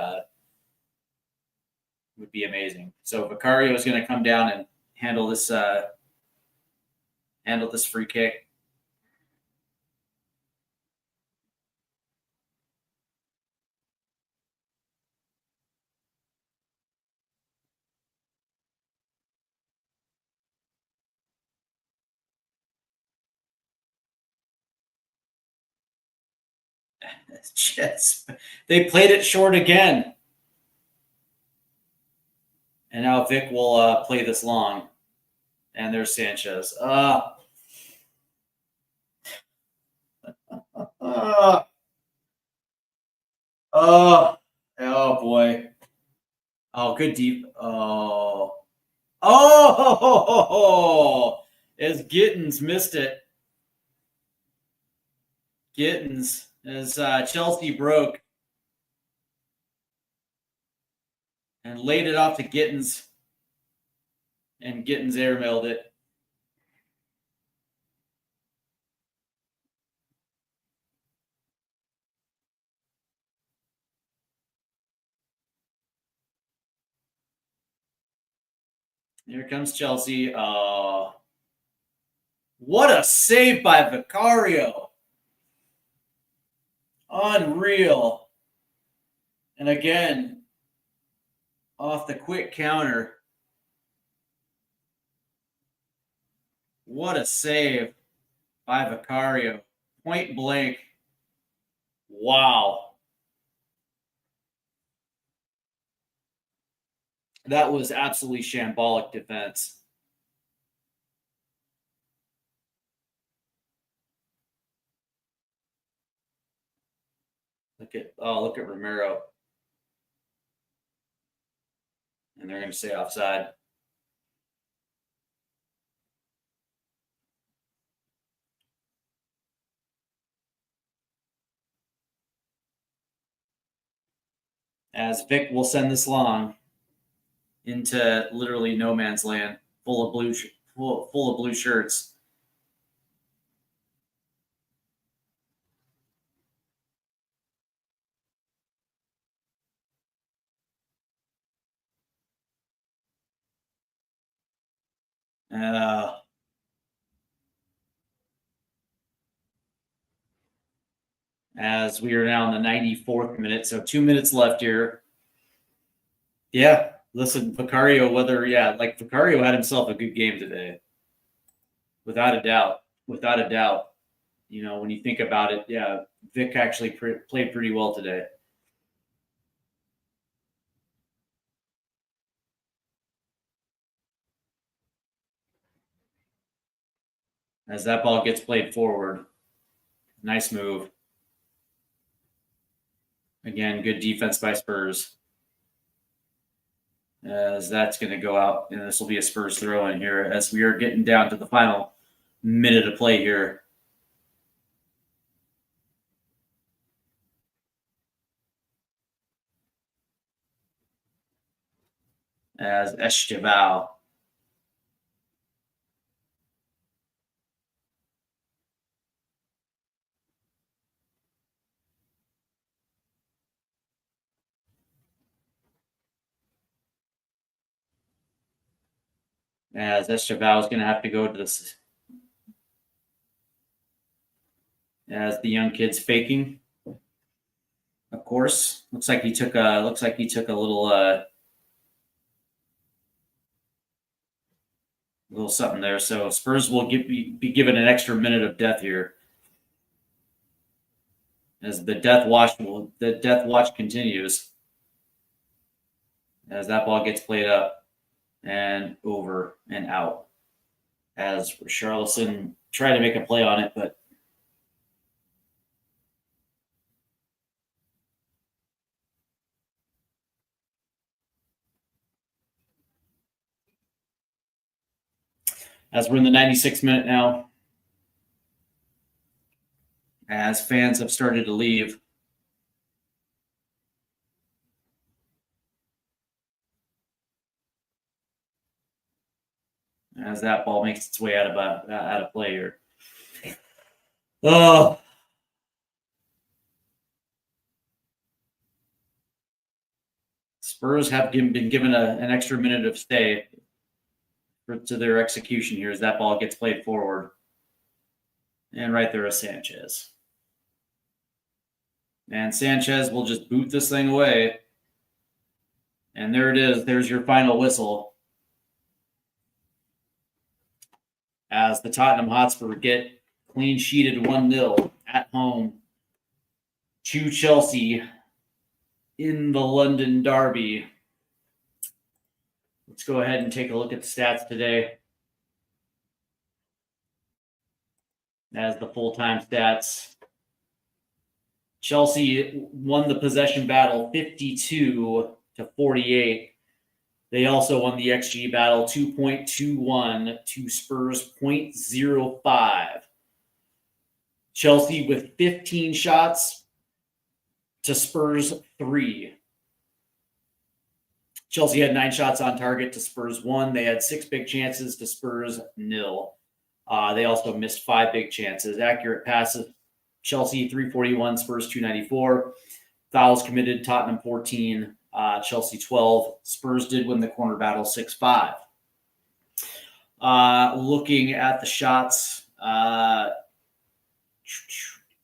amazing. So Vicario is going to come down and handle this free kick. Jets. They played it short again. And now Vic will play this long. And there's Sanchez. Oh boy. Oh, good deep. As Gittins missed it. Gittins, as Chelsea broke and laid it off to Gittins. And Gittins airmailed it. Here comes Chelsea. What a save by Vicario. Unreal. And again, off the quick counter. What a save by Vicario. Point blank. Wow. That was absolutely shambolic defense. Look at Romero. And they're going to say offside. As Vic will send this long into literally no man's land, full of blue shirts. As we are now in the 94th minute, so 2 minutes left here. Yeah, listen, Vicario, Vicario had himself a good game today. Without a doubt. You know, when you think about it, yeah, Vic actually played pretty well today. As that ball gets played forward. Nice move. Again, good defense by Spurs. As that's going to go out, and this will be a Spurs throw in here as we are getting down to the final minute of play here. As Esteval. As Esteval is going to have to go to this. As the young kid's faking. Of course, looks like he took a little something there. So Spurs will be given an extra minute of death here, as the death watch continues, as that ball gets played up and over and out. As Charleston tried to make a play on it, but as we're in the 96th minute now, as fans have started to leave. As that ball makes its way out of play here. Oh, Spurs have been given an extra minute of stay to their execution here as that ball gets played forward. And right there is Sanchez. And Sanchez will just boot this thing away. And there it is. There's your final whistle. As the Tottenham Hotspur get clean sheeted 1-0 at home to Chelsea in the London Derby. Let's go ahead and take a look at the stats today. As the full-time stats. Chelsea won the possession battle 52-48. They also won the XG battle 2.21 to Spurs 0.05. Chelsea with 15 shots to Spurs 3. Chelsea had 9 shots on target to Spurs 1. They had 6 big chances to Spurs 0. They also missed 5 big chances. Accurate passes, Chelsea 341, Spurs 294. Fouls committed, Tottenham 14, Chelsea 12. Spurs did win the corner battle 6-5. Looking at the shots,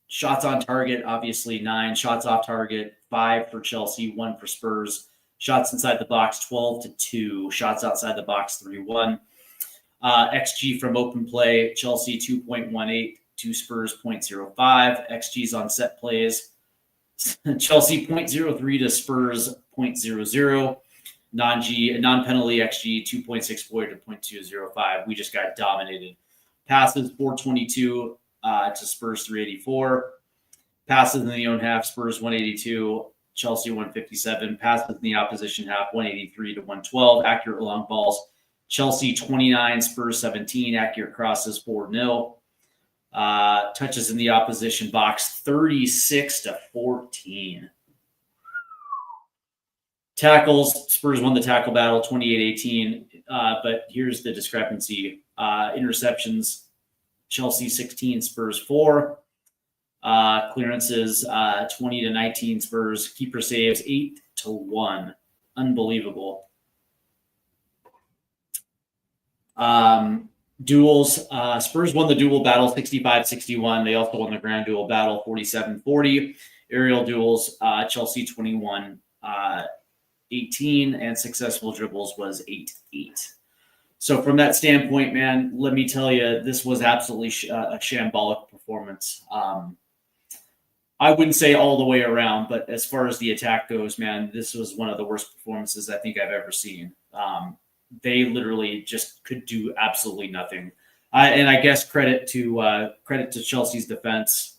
shots on target, obviously 9. Shots off target, 5 for Chelsea, 1 for Spurs. Shots inside the box, 12-2. Shots outside the box, 3-1. XG from open play, Chelsea 2.18 to Spurs 0.05. XGs on set plays, Chelsea 0.03 to Spurs 0.00. Non-penalty XG 2.64 to 0.205. We just got dominated. Passes 422 to Spurs 384. Passes in the own half, Spurs 182, Chelsea 157. Passes in the opposition half, 183 to 112. Accurate long balls, Chelsea 29, Spurs 17. Accurate crosses 4-0. Touches in the opposition box 36-14. Tackles, Spurs won the tackle battle 28-18. But here's the discrepancy. Interceptions, Chelsea 16, Spurs 4. Clearances 20-19 Spurs. Keeper saves 8-1. Unbelievable. Duels, Spurs won the duel battle 65-61. They also won the grand duel battle 47-40. Aerial duels, Chelsea 21-18, and successful dribbles was 8-8. So from that standpoint, man, let me tell you, this was absolutely a shambolic performance. I wouldn't say all the way around, but as far as the attack goes, man, this was one of the worst performances I think I've ever seen. They literally just could do absolutely nothing. And I guess credit to Chelsea's defense.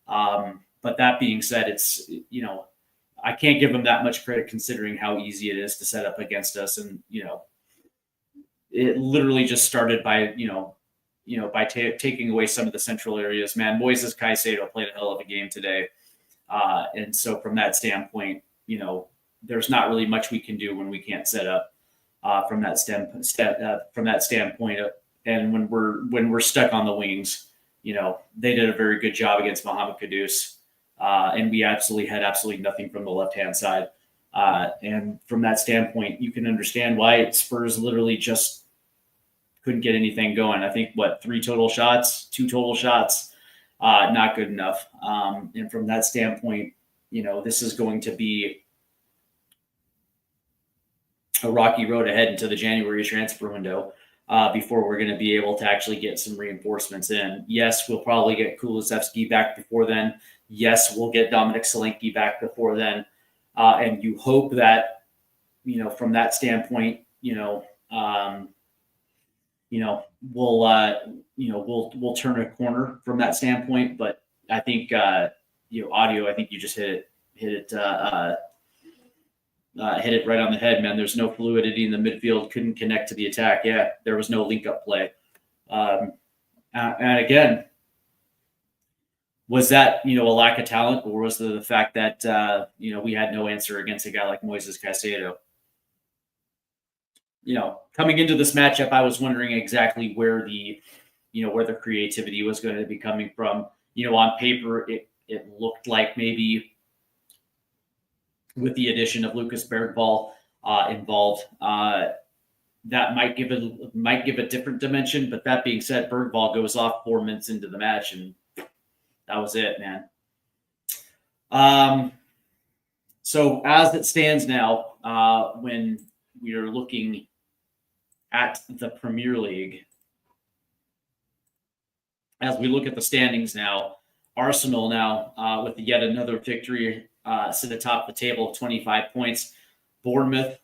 But that being said, it's, I can't give them that much credit considering how easy it is to set up against us. And, it literally just started by, by taking away some of the central areas. Man, Moises Caicedo played a hell of a game today. And so from that standpoint, there's not really much we can do when we can't set up. From that standpoint, and when we're stuck on the wings, they did a very good job against Mohamed Kudus, and we had absolutely nothing from the left-hand side. And from that standpoint, you can understand why Spurs literally just couldn't get anything going. I think 2 total shots, not good enough. And from that standpoint, this is going to be a rocky road ahead into the January transfer window before we're going to be able to actually get some reinforcements in. Yes, we'll probably get Kulusevski back before then. Yes, we'll get Dominic Solanke back before then. And you hope that, from that standpoint, we'll turn a corner from that standpoint. But I think, audio, I think you just hit it right on the head, man. There's no fluidity in the midfield, couldn't connect to the attack. Yeah, there was no link-up play. And again, was that, a lack of talent, or was it the fact that, we had no answer against a guy like Moises Caicedo? Coming into this matchup, I was wondering exactly where the creativity was going to be coming from. On paper, it looked like maybe with the addition of Lucas Bergvall, involved. That might give a different dimension. But that being said, Bergvall goes off 4 minutes into the match, and that was it, man. So as it stands now, when we are looking at the Premier League, as we look at the standings now, Arsenal now with yet another victory sit atop the table of 25 points. Bournemouth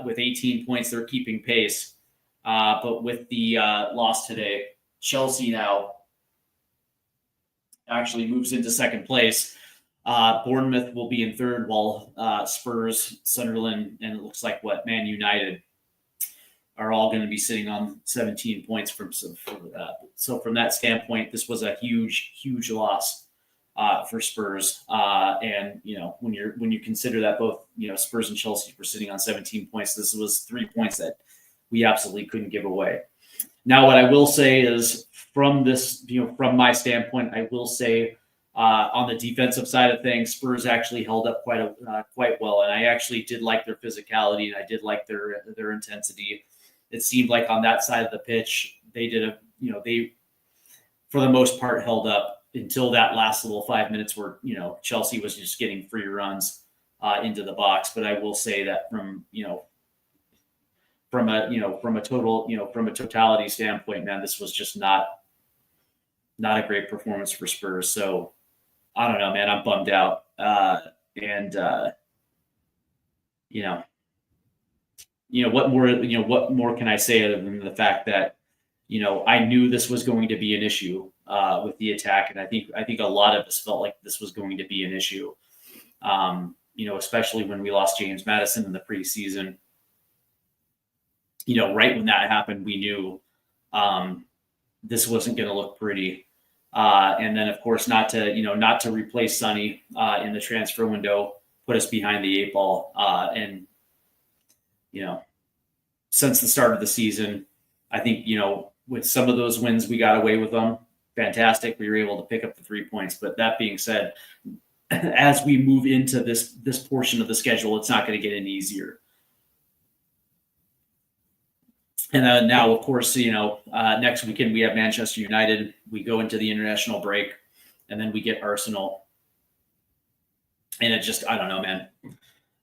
with 18 points, they're keeping pace. But with the loss today, Chelsea now actually moves into second place. Bournemouth will be in third, while Spurs, Sunderland, and it looks like Man United are all going to be sitting on 17 points so from that standpoint, this was a huge loss for Spurs. And when you consider that both Spurs and Chelsea were sitting on 17 points, this was 3 points that we absolutely couldn't give away. Now, what I will say is from this, from my standpoint, I will say on the defensive side of things, Spurs actually held up quite well, and I actually did like their physicality, and I did like their intensity. It seemed like on that side of the pitch, they for the most part held up until that last little 5 minutes where Chelsea was just getting free runs into the box. But I will say that from a totality standpoint, man, this was just not a great performance for Spurs. So I don't know, man, I'm bummed out. What more can I say other than the fact that I knew this was going to be an issue with the attack, and I think a lot of us felt like this was going to be an issue. Especially when we lost James Maddison in the preseason. Right when that happened, we knew this wasn't going to look pretty. And then, of course, not to replace Sonny in the transfer window, put us behind the 8 ball. And since the start of the season, I think, with some of those wins, we got away with them. Fantastic. We were able to pick up the 3 points. But that being said, as we move into this portion of the schedule, it's not going to get any easier. And now, of course, next weekend we have Manchester United. We go into the international break, and then we get Arsenal. And it just, I don't know, man.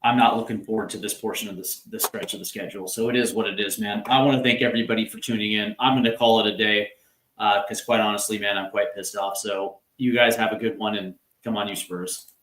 I'm not looking forward to this portion of this stretch of the schedule. So it is what it is, man. I want to thank everybody for tuning in. I'm going to call it a day because, quite honestly, man, I'm quite pissed off. So you guys have a good one, and come on, you Spurs.